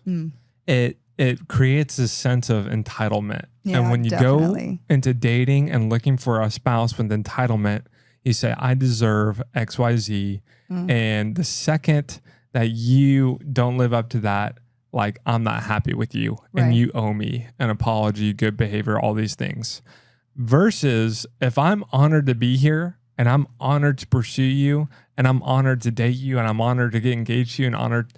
[SPEAKER 2] It creates this sense of entitlement.
[SPEAKER 1] Yeah,
[SPEAKER 2] and when you
[SPEAKER 1] definitely
[SPEAKER 2] go into dating and looking for a spouse with entitlement, you say, I deserve XYZ. And the second that you don't live up to that, like, I'm not happy with you and you owe me an apology, good behavior, all these things. Versus if I'm honored to be here and I'm honored to pursue you and I'm honored to date you and I'm honored to get engaged to you and honored,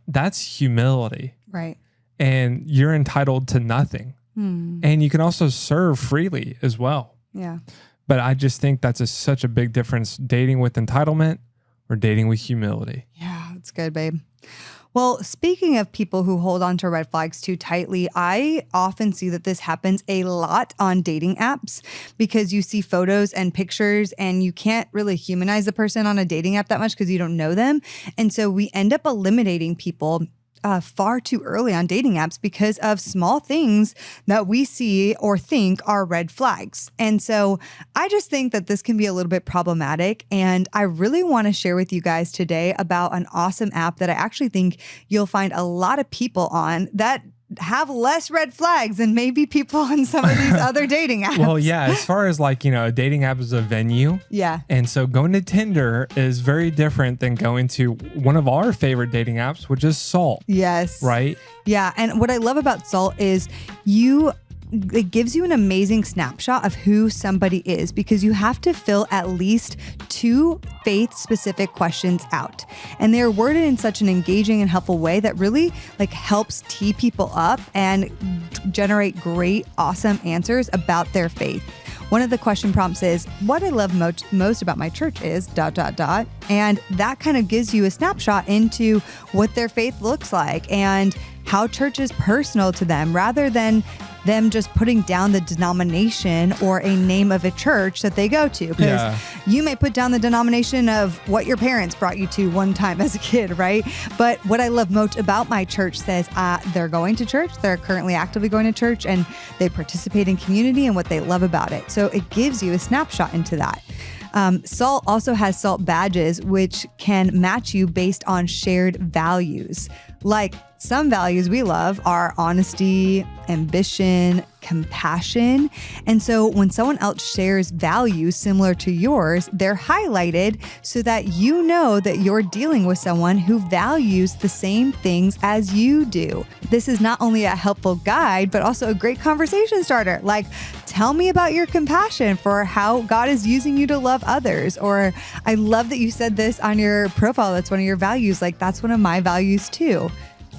[SPEAKER 2] that's humility.
[SPEAKER 1] Right.
[SPEAKER 2] And you're entitled to nothing. And you can also serve freely as well.
[SPEAKER 1] Yeah.
[SPEAKER 2] But I just think that's such a big difference, dating with entitlement or dating with humility.
[SPEAKER 1] Yeah, that's good, babe. Well, speaking of people who hold on to red flags too tightly, I often see that this happens a lot on dating apps because you see photos and pictures and you can't really humanize the person on a dating app that much because you don't know them. And so we end up eliminating people far too early on dating apps because of small things that we see or think are red flags. And so I just think that this can be a little bit problematic. And I really want to share with you guys today about an awesome app that I actually think you'll find a lot of people on that have less red flags than maybe people on some of these other dating apps.
[SPEAKER 2] Well, yeah, as far as like, a dating app is a venue.
[SPEAKER 1] Yeah.
[SPEAKER 2] And so going to Tinder is very different than going to one of our favorite dating apps, which is Salt.
[SPEAKER 1] Yes.
[SPEAKER 2] Right?
[SPEAKER 1] Yeah. And what I love about Salt is it gives you an amazing snapshot of who somebody is because you have to fill at least 2 faith-specific questions out. And they're worded in such an engaging and helpful way that really like helps tee people up and generate great, awesome answers about their faith. One of the question prompts is, what I love most about my church is ... And that kind of gives you a snapshot into what their faith looks like and how church is personal to them rather than them just putting down the denomination or a name of a church that they go to. Because you may put down the denomination of what your parents brought you to one time as a kid, right? But what I love most about my church says they're going to church, they're currently actively going to church, and they participate in community and what they love about it. So it gives you a snapshot into that. Salt also has Salt badges, which can match you based on shared values. Like some values we love are honesty, ambition, compassion. And so when someone else shares values similar to yours, they're highlighted so that you know that you're dealing with someone who values the same things as you do. This is not only a helpful guide, but also a great conversation starter. Like, tell me about your compassion for how God is using you to love others. Or I love that you said this on your profile. That's one of your values. Like, that's one of my values too.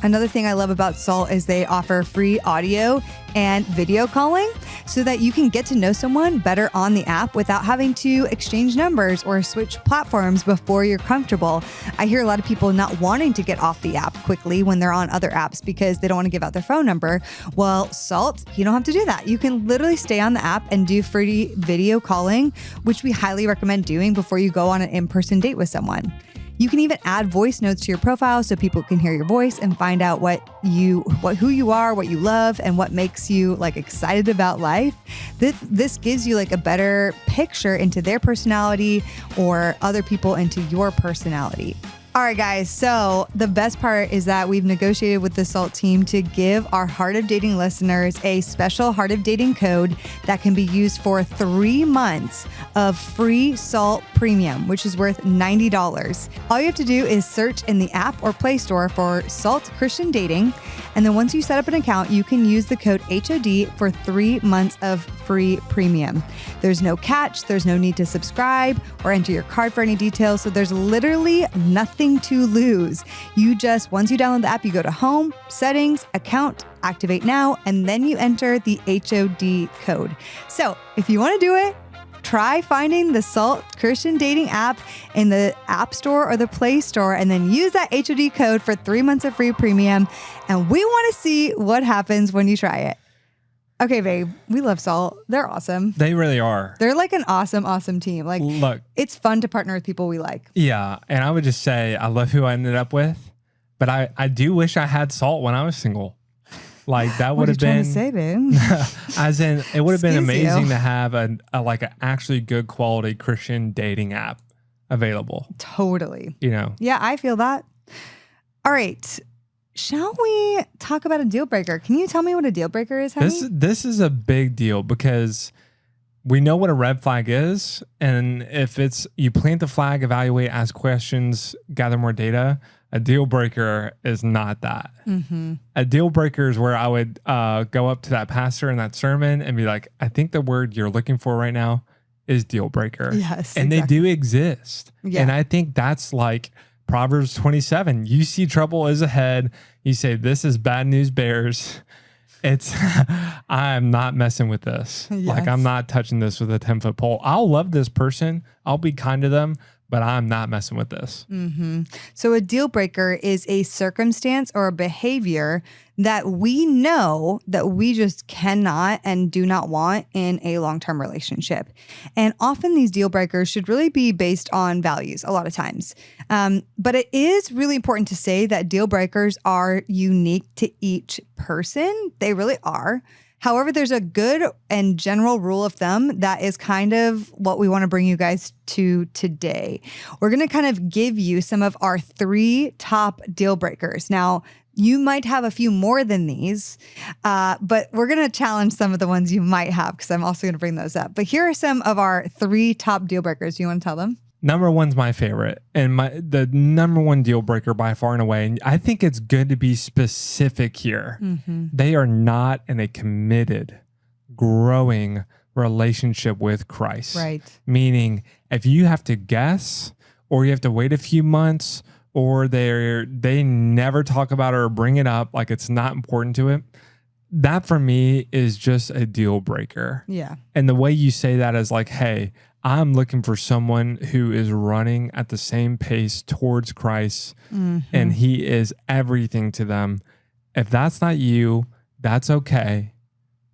[SPEAKER 1] Another thing I love about Salt is they offer free audio and video calling so that you can get to know someone better on the app without having to exchange numbers or switch platforms before you're comfortable. I hear a lot of people not wanting to get off the app quickly when they're on other apps because they don't want to give out their phone number. Well, Salt, you don't have to do that. You can literally stay on the app and do free video calling, which we highly recommend doing before you go on an in-person date with someone. You can even add voice notes to your profile so people can hear your voice and find out who you are, what you love, and what makes you like excited about life. This gives you like a better picture into their personality or other people into your personality. All right, guys. So the best part is that we've negotiated with the Salt team to give our Heart of Dating listeners a special Heart of Dating code that can be used for 3 months of free Salt Premium, which is worth $90. All you have to do is search in the app or Play Store for Salt Christian Dating. And then once you set up an account, you can use the code HOD for 3 months of free premium. There's no catch. There's no need to subscribe or enter your card for any details. So there's literally nothing to lose. Once you download the app, you go to Home, Settings, Account, Activate Now, and then you enter the HOD code. So if you want to do it, try finding the Salt Christian Dating app in the App Store or the Play Store, and then use that HOD code for 3 months of free premium. And we want to see what happens when you try it. Okay, babe, we love Salt. They're awesome.
[SPEAKER 2] They really are.
[SPEAKER 1] They're like an awesome team. Like,
[SPEAKER 2] Look,
[SPEAKER 1] it's fun to partner with people we like.
[SPEAKER 2] yeah. And I would just say, I love who I ended up with, but I do wish I had Salt when I was single. Like that would have been,
[SPEAKER 1] say, babe?
[SPEAKER 2] as in, it would have been
[SPEAKER 1] Excuse
[SPEAKER 2] amazing
[SPEAKER 1] you.
[SPEAKER 2] to have an actually good quality Christian dating app available.
[SPEAKER 1] Totally.
[SPEAKER 2] You know,
[SPEAKER 1] Yeah, I feel that. All right. Shall we talk about a deal breaker? Can you tell me what a deal breaker is, honey?
[SPEAKER 2] this is a big deal because we know what a red flag is, and if it's you plant the flag, evaluate, ask questions, gather more data. A deal breaker is not that.
[SPEAKER 1] Mm-hmm.
[SPEAKER 2] A deal breaker is where I would go up to that pastor in that sermon and be like, I think the word you're looking for right now is deal breaker.
[SPEAKER 1] Yes.
[SPEAKER 2] And
[SPEAKER 1] exactly.
[SPEAKER 2] they do exist.
[SPEAKER 1] Yeah.
[SPEAKER 2] And I think that's like Proverbs 27. You see trouble is ahead. You say, this is bad news bears. It's, I'm not messing with this.
[SPEAKER 1] Yes.
[SPEAKER 2] Like, I'm not touching this with a 10-foot pole. I'll love this person. I'll be kind to them, but I'm not messing with this.
[SPEAKER 1] Mm-hmm. So a deal breaker is a circumstance or a behavior that we know that we just cannot and do not want in a long-term relationship. And often these deal breakers should really be based on values a lot of times. But it is really important to say that deal breakers are unique to each person. They really are. However, there's a good and general rule of thumb that is kind of what we want to bring you guys to today. We're going to kind of give you some of our 3 top deal breakers. Now, you might have a few more than these, but we're going to challenge some of the ones you might have because I'm also going to bring those up. But here are some of our 3 top deal breakers. Do you want to tell them?
[SPEAKER 2] Number one's my favorite, and the number one deal breaker by far and away. And I think it's good to be specific here.
[SPEAKER 1] Mm-hmm.
[SPEAKER 2] They are not in a committed, growing relationship with Christ.
[SPEAKER 1] Right.
[SPEAKER 2] Meaning, if you have to guess, or you have to wait a few months, or they never talk about it or bring it up, like it's not important to it. That for me is just a deal breaker.
[SPEAKER 1] Yeah.
[SPEAKER 2] And the way you say that is like, hey, I'm looking for someone who is running at the same pace towards Christ, and he is everything to them. If that's not you, that's okay.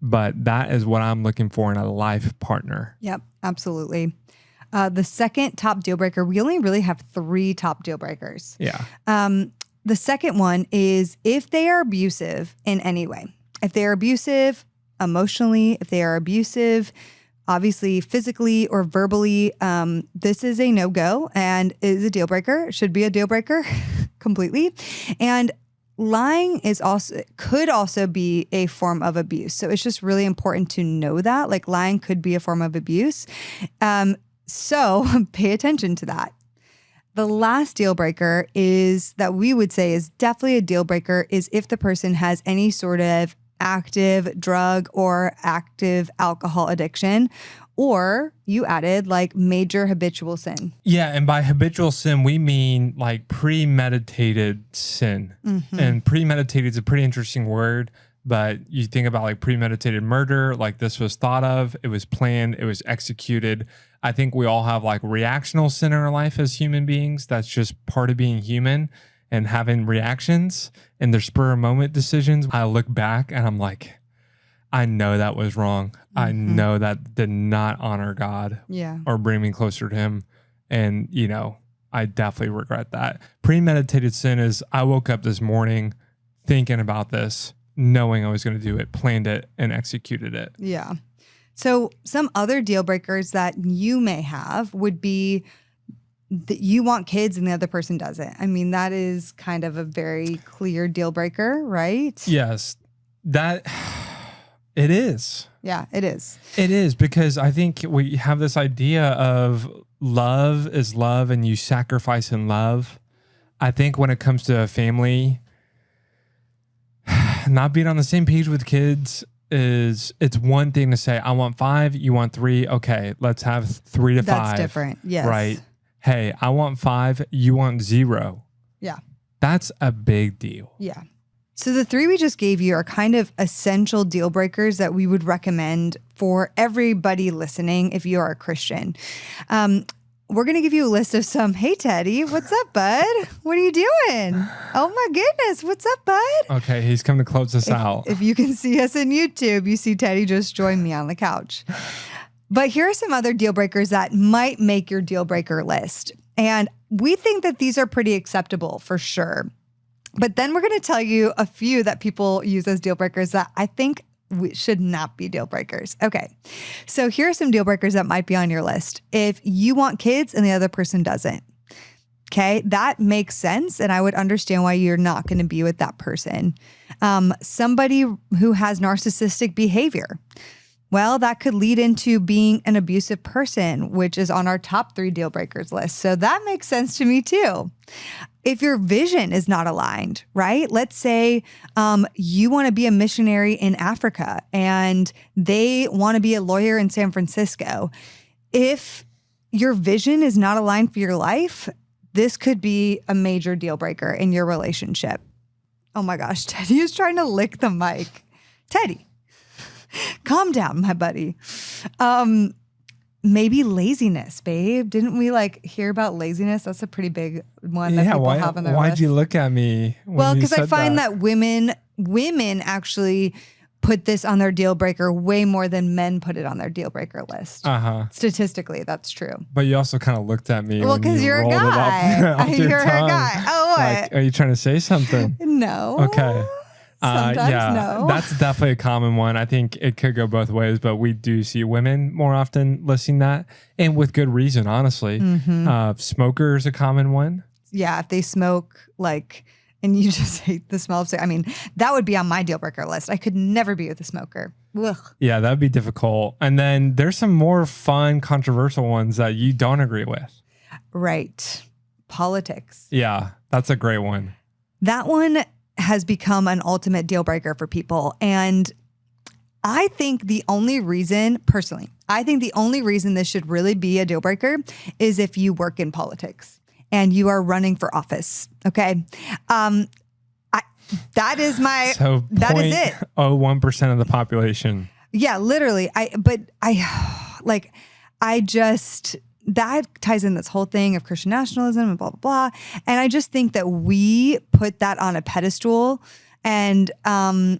[SPEAKER 2] But that is what I'm looking for in a life partner.
[SPEAKER 1] Yep, absolutely. The second top deal breaker, we only really have 3 top deal breakers.
[SPEAKER 2] Yeah.
[SPEAKER 1] The second one is if they are abusive in any way. If they are abusive emotionally, if they are abusive, obviously physically or verbally, this is a no-go and is a deal breaker, should be a deal breaker completely. And lying could also be a form of abuse. So it's just really important to know that, like lying could be a form of abuse. So pay attention to that. The last deal breaker is that we would say is definitely a deal breaker is if the person has any sort of active drug or active alcohol addiction, or you added like major habitual sin.
[SPEAKER 2] Yeah. And by habitual sin, we mean like premeditated sin.
[SPEAKER 1] Mm-hmm.
[SPEAKER 2] And premeditated is a pretty interesting word, but you think about like premeditated murder, like this was thought of, it was planned, it was executed. I think we all have like reactional sin in our life as human beings. That's just part of being human and having reactions and their spur of moment decisions. I look back and I'm like, I know that was wrong. I know that did not honor God or bring me closer to him. And, you know, I definitely regret that. Premeditated sin is I woke up this morning thinking about this, knowing I was going to do it, planned it, and executed it.
[SPEAKER 1] Yeah. So some other deal breakers that you may have would be that you want kids and the other person doesn't. I mean, that is kind of a very clear deal breaker, right?
[SPEAKER 2] Yes, that it is.
[SPEAKER 1] Yeah, it is.
[SPEAKER 2] It is, because I think we have this idea of love is love and you sacrifice in love. I think when it comes to a family, not being on the same page with kids it's one thing to say, I want 5, you want 3. Okay, let's have 3 to 5.
[SPEAKER 1] That's different. Yes.
[SPEAKER 2] Right. Hey, I want 5, you want 0.
[SPEAKER 1] Yeah.
[SPEAKER 2] That's a big deal.
[SPEAKER 1] Yeah. So the 3 we just gave you are kind of essential deal breakers that we would recommend for everybody listening if you are a Christian. we're going to give you a list of some. Hey, Teddy, what's up, bud? What are you doing? Oh, my goodness. What's up, bud?
[SPEAKER 2] Okay, he's coming to close us out.
[SPEAKER 1] If you can see us in YouTube, you see Teddy just join me on the couch. But here are some other deal breakers that might make your deal breaker list. And we think that these are pretty acceptable for sure. But then we're going to tell you a few that people use as deal breakers that I think should not be deal breakers. Okay, so here are some deal breakers that might be on your list. If you want kids and the other person doesn't, okay, that makes sense. And I would understand why you're not going to be with that person. Somebody who has narcissistic behavior. Well, that could lead into being an abusive person, which is on our top 3 deal breakers list. So that makes sense to me too. If your vision is not aligned, right? Let's say you want to be a missionary in Africa and they want to be a lawyer in San Francisco. If your vision is not aligned for your life, this could be a major deal breaker in your relationship. Oh my gosh, Teddy is trying to lick the mic. Teddy. Calm down, my buddy. Maybe laziness, babe. Didn't we hear about laziness? That's a pretty big one that people have on their list.
[SPEAKER 2] Why'd you look at me?
[SPEAKER 1] Well, because I find that women actually put this on their deal breaker way more than men put it on their deal breaker list. Statistically, that's true.
[SPEAKER 2] But you also kind of looked at me.
[SPEAKER 1] Well, because you're a guy. You're a guy. Oh, what?
[SPEAKER 2] Are you trying to say something?
[SPEAKER 1] No.
[SPEAKER 2] Okay.
[SPEAKER 1] Sometimes no.
[SPEAKER 2] That's definitely a common one. I think it could go both ways, but we do see women more often listing that, and with good reason, honestly. Smoker is a common one.
[SPEAKER 1] Yeah, if they smoke, and you just hate the smell of cigarette. I mean, that would be on my deal breaker list. I could never be with a smoker. Ugh.
[SPEAKER 2] Yeah, that'd be difficult. And then there's some more fun, controversial ones that you don't agree with.
[SPEAKER 1] Right. Politics.
[SPEAKER 2] Yeah, that's a great one.
[SPEAKER 1] That one has become an ultimate deal breaker for people. And I think the only reason this should really be a deal breaker is if you work in politics and you are running for office. Okay. That is it.
[SPEAKER 2] 0.01% of the population.
[SPEAKER 1] Yeah, literally. That ties in this whole thing of Christian nationalism and blah, blah, blah. And I just think that we put that on a pedestal, and I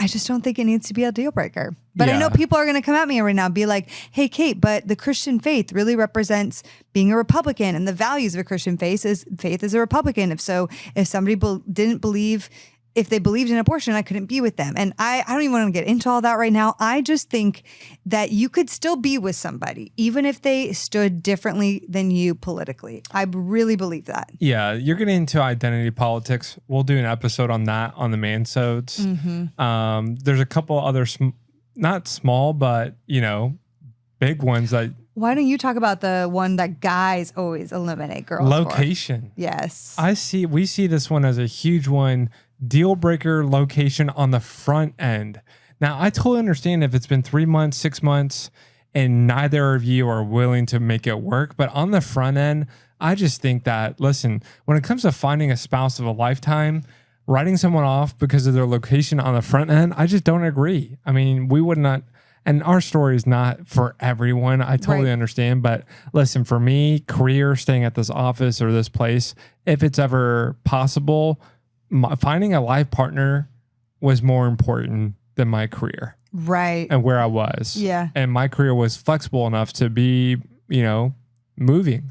[SPEAKER 1] just don't think it needs to be a deal breaker. But I know people are going to come at me right now and be like, hey, Kate, but the Christian faith really represents being a Republican, and the values of a Christian faith is a Republican. If somebody didn't believe, if they believed in abortion, I couldn't be with them. And I don't even want to get into all that right now. I just think that you could still be with somebody, even if they stood differently than you politically. I really believe that.
[SPEAKER 2] Yeah, you're getting into identity politics. We'll do an episode on that on the Mansodes. There's a couple other, not small, but, big ones that...
[SPEAKER 1] Why don't you talk about the one that guys always eliminate girls
[SPEAKER 2] Location.
[SPEAKER 1] For? Yes.
[SPEAKER 2] We see this one as a huge one. Deal breaker location on the front end. Now, I totally understand if it's been 3 months, 6 months, and neither of you are willing to make it work. But on the front end, I just think that, listen, when it comes to finding a spouse of a lifetime, writing someone off because of their location on the front end, I just don't agree. I mean, we would not, and our story is not for everyone. I totally understand. But listen, for me, career, staying at this office or this place, if it's ever possible, finding a life partner was more important than my career.
[SPEAKER 1] Right.
[SPEAKER 2] And where I was.
[SPEAKER 1] Yeah.
[SPEAKER 2] And my career was flexible enough to be, moving.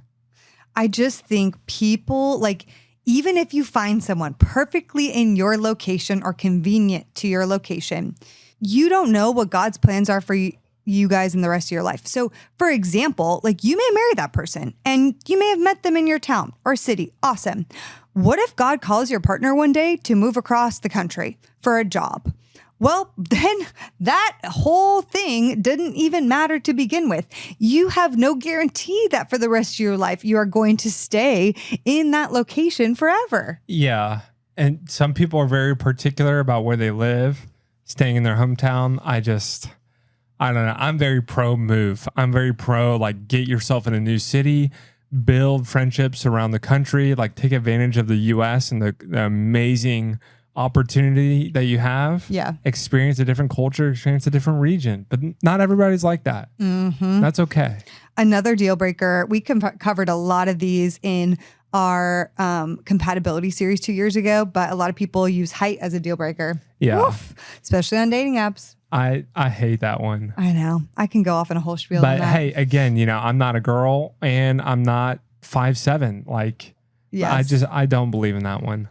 [SPEAKER 1] I just think people, even if you find someone perfectly in your location or convenient to your location, you don't know what God's plans are for you guys in the rest of your life. So, for example, you may marry that person and you may have met them in your town or city. Awesome. What if God calls your partner one day to move across the country for a job? Well, then that whole thing didn't even matter to begin with. You have no guarantee that for the rest of your life, you are going to stay in that location forever.
[SPEAKER 2] Yeah. And some people are very particular about where they live, staying in their hometown. I don't know. I'm very pro move. I'm very pro, get yourself in a new city, build friendships around the country, take advantage of the U.S. and the amazing opportunity that you have.
[SPEAKER 1] Yeah.
[SPEAKER 2] Experience a different culture, experience a different region. But not everybody's like that.
[SPEAKER 1] Mm-hmm.
[SPEAKER 2] That's okay.
[SPEAKER 1] Another deal breaker, we covered a lot of these in our compatibility series 2 years ago, but a lot of people use height as a deal breaker.
[SPEAKER 2] Yeah.
[SPEAKER 1] Oof, especially on dating apps.
[SPEAKER 2] I hate that one.
[SPEAKER 1] I know. I can go off in a whole spiel.
[SPEAKER 2] But
[SPEAKER 1] on that.
[SPEAKER 2] hey, again, I'm not a girl and I'm not 5'7". Like,
[SPEAKER 1] Yes.
[SPEAKER 2] I don't believe in that one.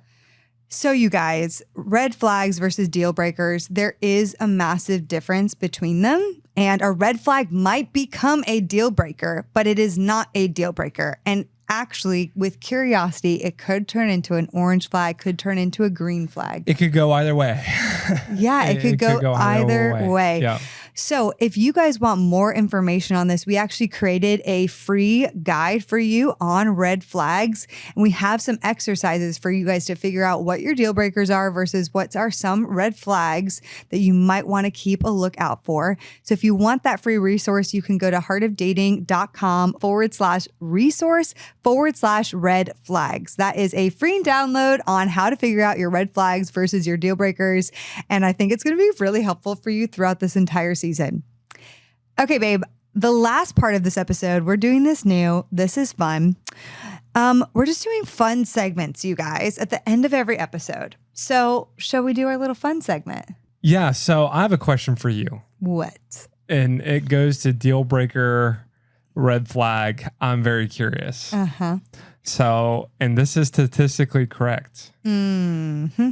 [SPEAKER 1] So you guys, red flags versus deal breakers, there is a massive difference between them. And a red flag might become a deal breaker, but it is not a deal breaker. And actually, with curiosity, it could turn into an orange flag, could turn into a green flag.
[SPEAKER 2] It could go either way.
[SPEAKER 1] Yeah, it could go either way.
[SPEAKER 2] Yeah.
[SPEAKER 1] So if you guys want more information on this, we actually created a free guide for you on red flags. And we have some exercises for you guys to figure out what your deal breakers are versus what are some red flags that you might want to keep a lookout for. So if you want that free resource, you can go to heartofdating.com/resource/red flags. That is a free download on how to figure out your red flags versus your deal breakers. And I think it's going to be really helpful for you throughout this entire season. Okay, babe, the last part of this episode, we're doing this new. This is fun. We're just doing fun segments, you guys, at the end of every episode. So shall we do our little fun segment?
[SPEAKER 2] Yeah. So I have a question for you.
[SPEAKER 1] What?
[SPEAKER 2] And it goes to deal breaker, red flag. I'm very curious.
[SPEAKER 1] Uh-huh.
[SPEAKER 2] So, and this is statistically correct.
[SPEAKER 1] Mm-hmm.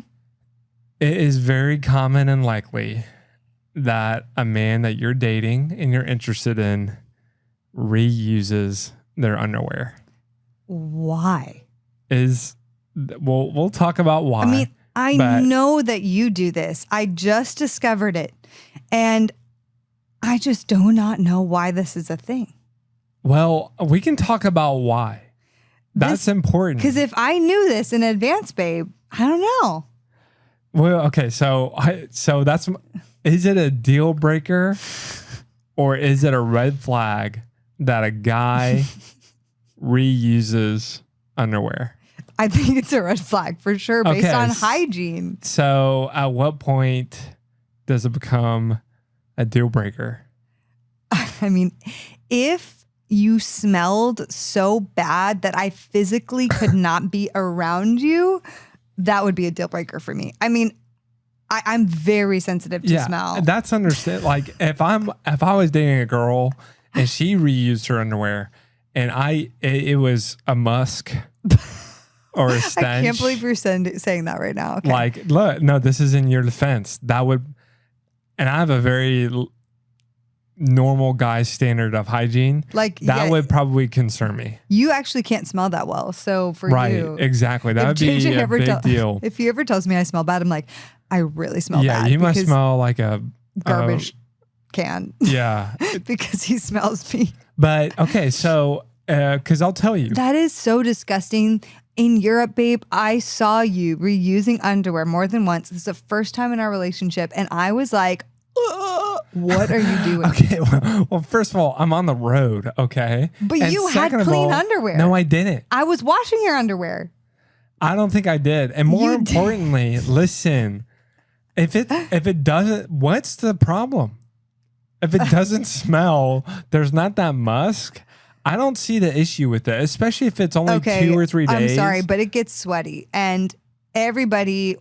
[SPEAKER 2] It is very common and likely that a man that you're dating and you're interested in reuses their underwear.
[SPEAKER 1] Why?
[SPEAKER 2] We'll talk about why.
[SPEAKER 1] I mean, I know that you do this. I just discovered it. And I just do not know why this is a thing.
[SPEAKER 2] Well, we can talk about why. That's important.
[SPEAKER 1] Because if I knew this in advance, babe, I don't know.
[SPEAKER 2] Well, okay, so that's, is it a deal breaker or is it a red flag that a guy reuses underwear?
[SPEAKER 1] I think it's a red flag for sure based on hygiene.
[SPEAKER 2] So at what point does it become a deal breaker?
[SPEAKER 1] I mean, if you smelled so bad that I physically could not be around you, that would be a deal breaker for me. I mean, I'm very sensitive to smell.
[SPEAKER 2] That's understood. Like if I was dating a girl and she reused her underwear and it was a musk or a stench.
[SPEAKER 1] I can't believe you're saying that right now. Okay.
[SPEAKER 2] Like, look, no, this is in your defense. That would, and I have a very normal guy standard of hygiene. Like that would probably concern me.
[SPEAKER 1] You actually can't smell that well. So for you.
[SPEAKER 2] Right, exactly. That would be a big deal.
[SPEAKER 1] If he ever tells me I smell bad, I'm like, I really smell bad.
[SPEAKER 2] Yeah, you must smell like a
[SPEAKER 1] garbage can.
[SPEAKER 2] Yeah.
[SPEAKER 1] Because he smells me.
[SPEAKER 2] But okay, so, because I'll tell you.
[SPEAKER 1] That is so disgusting. In Europe, babe, I saw you reusing underwear more than once. This is the first time in our relationship. And I was like, what are you doing?
[SPEAKER 2] Okay, well, first of all, I'm on the road, okay?
[SPEAKER 1] But you had clean underwear.
[SPEAKER 2] No, I didn't.
[SPEAKER 1] I was washing your underwear.
[SPEAKER 2] I don't think I did. And more importantly, listen, if it doesn't, what's the problem? If it doesn't smell, there's not that musk. I don't see the issue with it, especially if it's only 2 or 3 days.
[SPEAKER 1] I'm sorry, but it gets sweaty. And everybody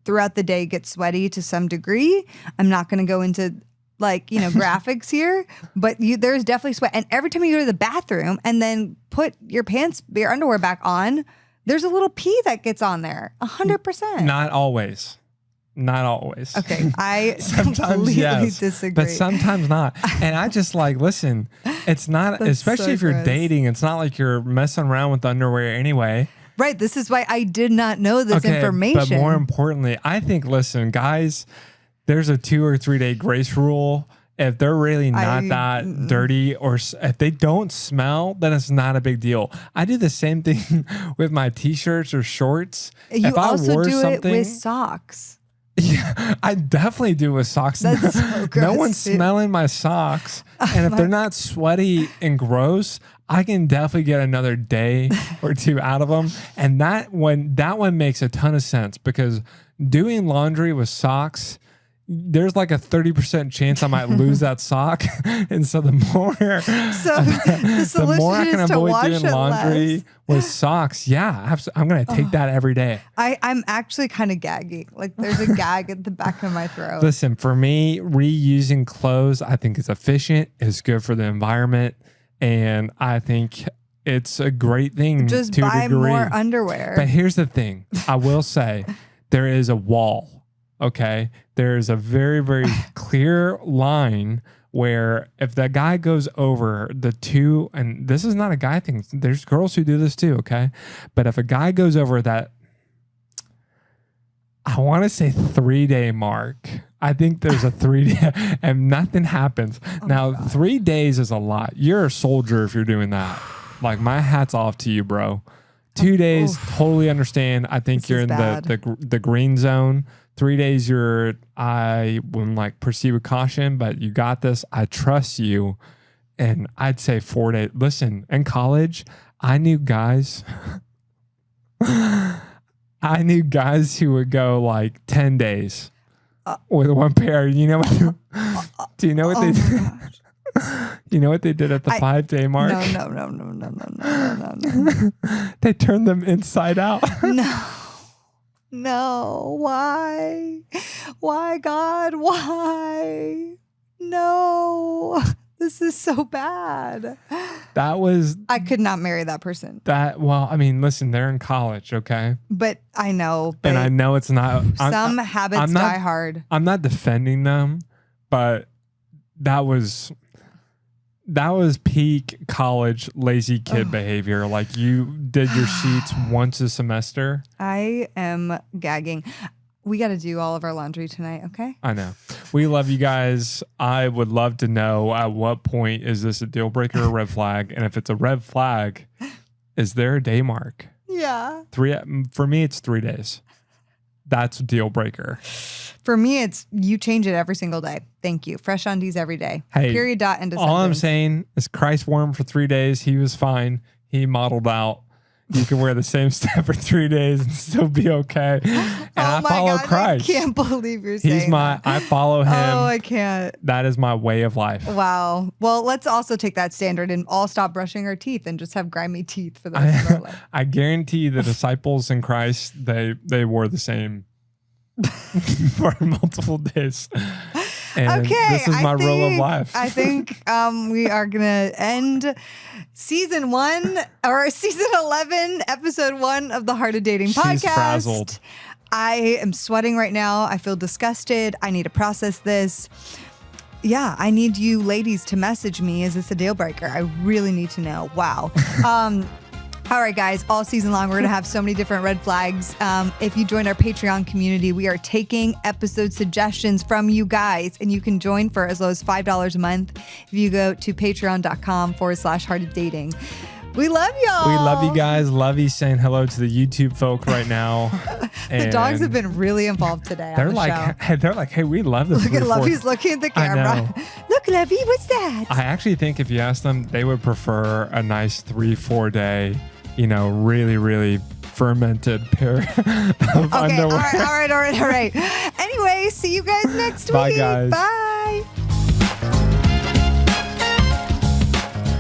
[SPEAKER 1] throughout the day gets sweaty to some degree. I'm not going to go into graphics here, but there's definitely sweat. And every time you go to the bathroom and then put your underwear back on, there's a little pee that gets on there. 100%.
[SPEAKER 2] Not always. Not always.
[SPEAKER 1] Okay. I
[SPEAKER 2] sometimes
[SPEAKER 1] completely disagree.
[SPEAKER 2] But sometimes not. And I just listen, it's not, especially if you're dating, it's not like you're messing around with underwear anyway.
[SPEAKER 1] Right. This is why I did not know this information.
[SPEAKER 2] But more importantly, I think, listen, guys, there's a 2 or 3 day grace rule. If they're really not that dirty or if they don't smell, then it's not a big deal. I do the same thing with my t-shirts or shorts.
[SPEAKER 1] You also do it with socks.
[SPEAKER 2] Yeah, I definitely do with socks.
[SPEAKER 1] That's so gross.
[SPEAKER 2] No one's smelling my socks. And if they're not sweaty and gross, I can definitely get another day or two out of them. And that one makes a ton of sense because doing laundry with socks, there's like a 30% chance I might lose that sock. And so the more, the more I can avoid doing laundry with socks. Yeah, I'm going to take that every day.
[SPEAKER 1] I'm actually kind of gagging. Like there's a gag at the back of my throat.
[SPEAKER 2] Listen, for me, reusing clothes, I think it's efficient. It's good for the environment. And I think it's a great thing
[SPEAKER 1] just
[SPEAKER 2] to
[SPEAKER 1] buy
[SPEAKER 2] a degree.
[SPEAKER 1] More underwear.
[SPEAKER 2] But here's the thing. I will say there is a wall. Okay. There's a very, very clear line where if that guy goes over the two, and this is not a guy thing, there's girls who do this too. Okay. But if a guy goes over that, I want to say 3-day mark, I think there's a 3-day and nothing happens. Now, 3 days is a lot. You're a soldier if you're doing that. Like my hat's off to you, bro. 2 days, totally understand. I think you're in the green zone. 3 days, I wouldn't like proceed with caution, but you got this. I trust you. And I'd say 4 days. Listen, in college, I knew guys. I knew guys who would go like 10 days with one pair. You know what? Do you know what they did? You know what they did at the 5-day mark?
[SPEAKER 1] No.
[SPEAKER 2] They turned them inside out.
[SPEAKER 1] No. Why? Why, God? Why? No. This is so bad.
[SPEAKER 2] I
[SPEAKER 1] could not marry that person.
[SPEAKER 2] Well, I mean, listen, they're in college, okay?
[SPEAKER 1] But I know.
[SPEAKER 2] And I know it's not.
[SPEAKER 1] Some habits die hard.
[SPEAKER 2] I'm not defending them, but that was peak college lazy kid behavior. Like you did your sheets once a semester. I
[SPEAKER 1] am gagging. We got to do all of our laundry tonight, okay?
[SPEAKER 2] I know. We love you guys. I would love to know at what point is this a deal breaker or red flag? And if it's a red flag, is there a day mark?
[SPEAKER 1] Yeah.
[SPEAKER 2] For me, it's 3 days. That's a deal breaker.
[SPEAKER 1] For me, it's you change it every single day. Thank you. Fresh undies every day.
[SPEAKER 2] Hey,
[SPEAKER 1] period, dot, end of
[SPEAKER 2] all I'm
[SPEAKER 1] sentence.
[SPEAKER 2] saying is Christ wore him for 3 days. He was fine. He modeled out. You can wear the same stuff for 3 days and still be okay. And I follow Christ.
[SPEAKER 1] I can't believe you're saying that.
[SPEAKER 2] I follow him.
[SPEAKER 1] Oh, I can't.
[SPEAKER 2] That is my way of life.
[SPEAKER 1] Wow. Well, let's also take that standard and all stop brushing our teeth and just have grimy teeth for the rest of our life.
[SPEAKER 2] I guarantee the disciples in Christ, they wore the same for multiple days. And this is my rule of life.
[SPEAKER 1] I think we are going to end season 11, episode 1 of the Heart of Dating podcast.
[SPEAKER 2] She's frazzled.
[SPEAKER 1] I am sweating right now. I feel disgusted. I need to process this. Yeah, I need you ladies to message me. Is this a deal breaker? I really need to know. Wow. All right, guys, all season long, we're going to have so many different red flags. If you join our Patreon community, we are taking episode suggestions from you guys, and you can join for as low as $5 a month if you go to patreon.com/Heart of Dating. We love y'all.
[SPEAKER 2] We love you guys. Love you saying hello to the YouTube folk right now.
[SPEAKER 1] The dogs have been really involved today.
[SPEAKER 2] They're
[SPEAKER 1] on the show.
[SPEAKER 2] They're like, hey, we love this.
[SPEAKER 1] Look at Lovey's looking at the camera. Look, Lovey, what's that?
[SPEAKER 2] I actually think if you ask them, they would prefer a nice 3-4 day, really, really fermented pair of underwear.
[SPEAKER 1] All right. Anyway, see you guys next
[SPEAKER 2] Bye,
[SPEAKER 1] week.
[SPEAKER 2] Guys.
[SPEAKER 1] Bye.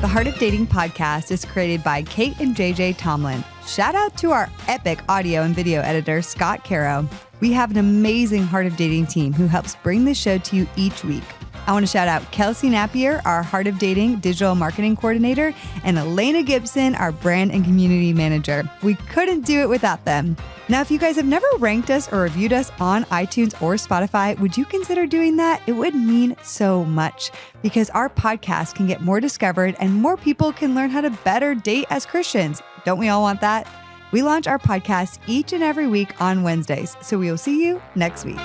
[SPEAKER 1] The Heart of Dating podcast is created by Kait and JJ Tomlin. Shout out to our epic audio and video editor, Scott Caro. We have an amazing Heart of Dating team who helps bring this show to you each week. I want to shout out Kelsey Napier, our Heart of Dating digital marketing coordinator, and Elena Gibson, our brand and community manager. We couldn't do it without them. Now, if you guys have never ranked us or reviewed us on iTunes or Spotify, would you consider doing that? It would mean so much because our podcast can get more discovered and more people can learn how to better date as Christians. Don't we all want that? We launch our podcast each and every week on Wednesdays, so we will see you next week.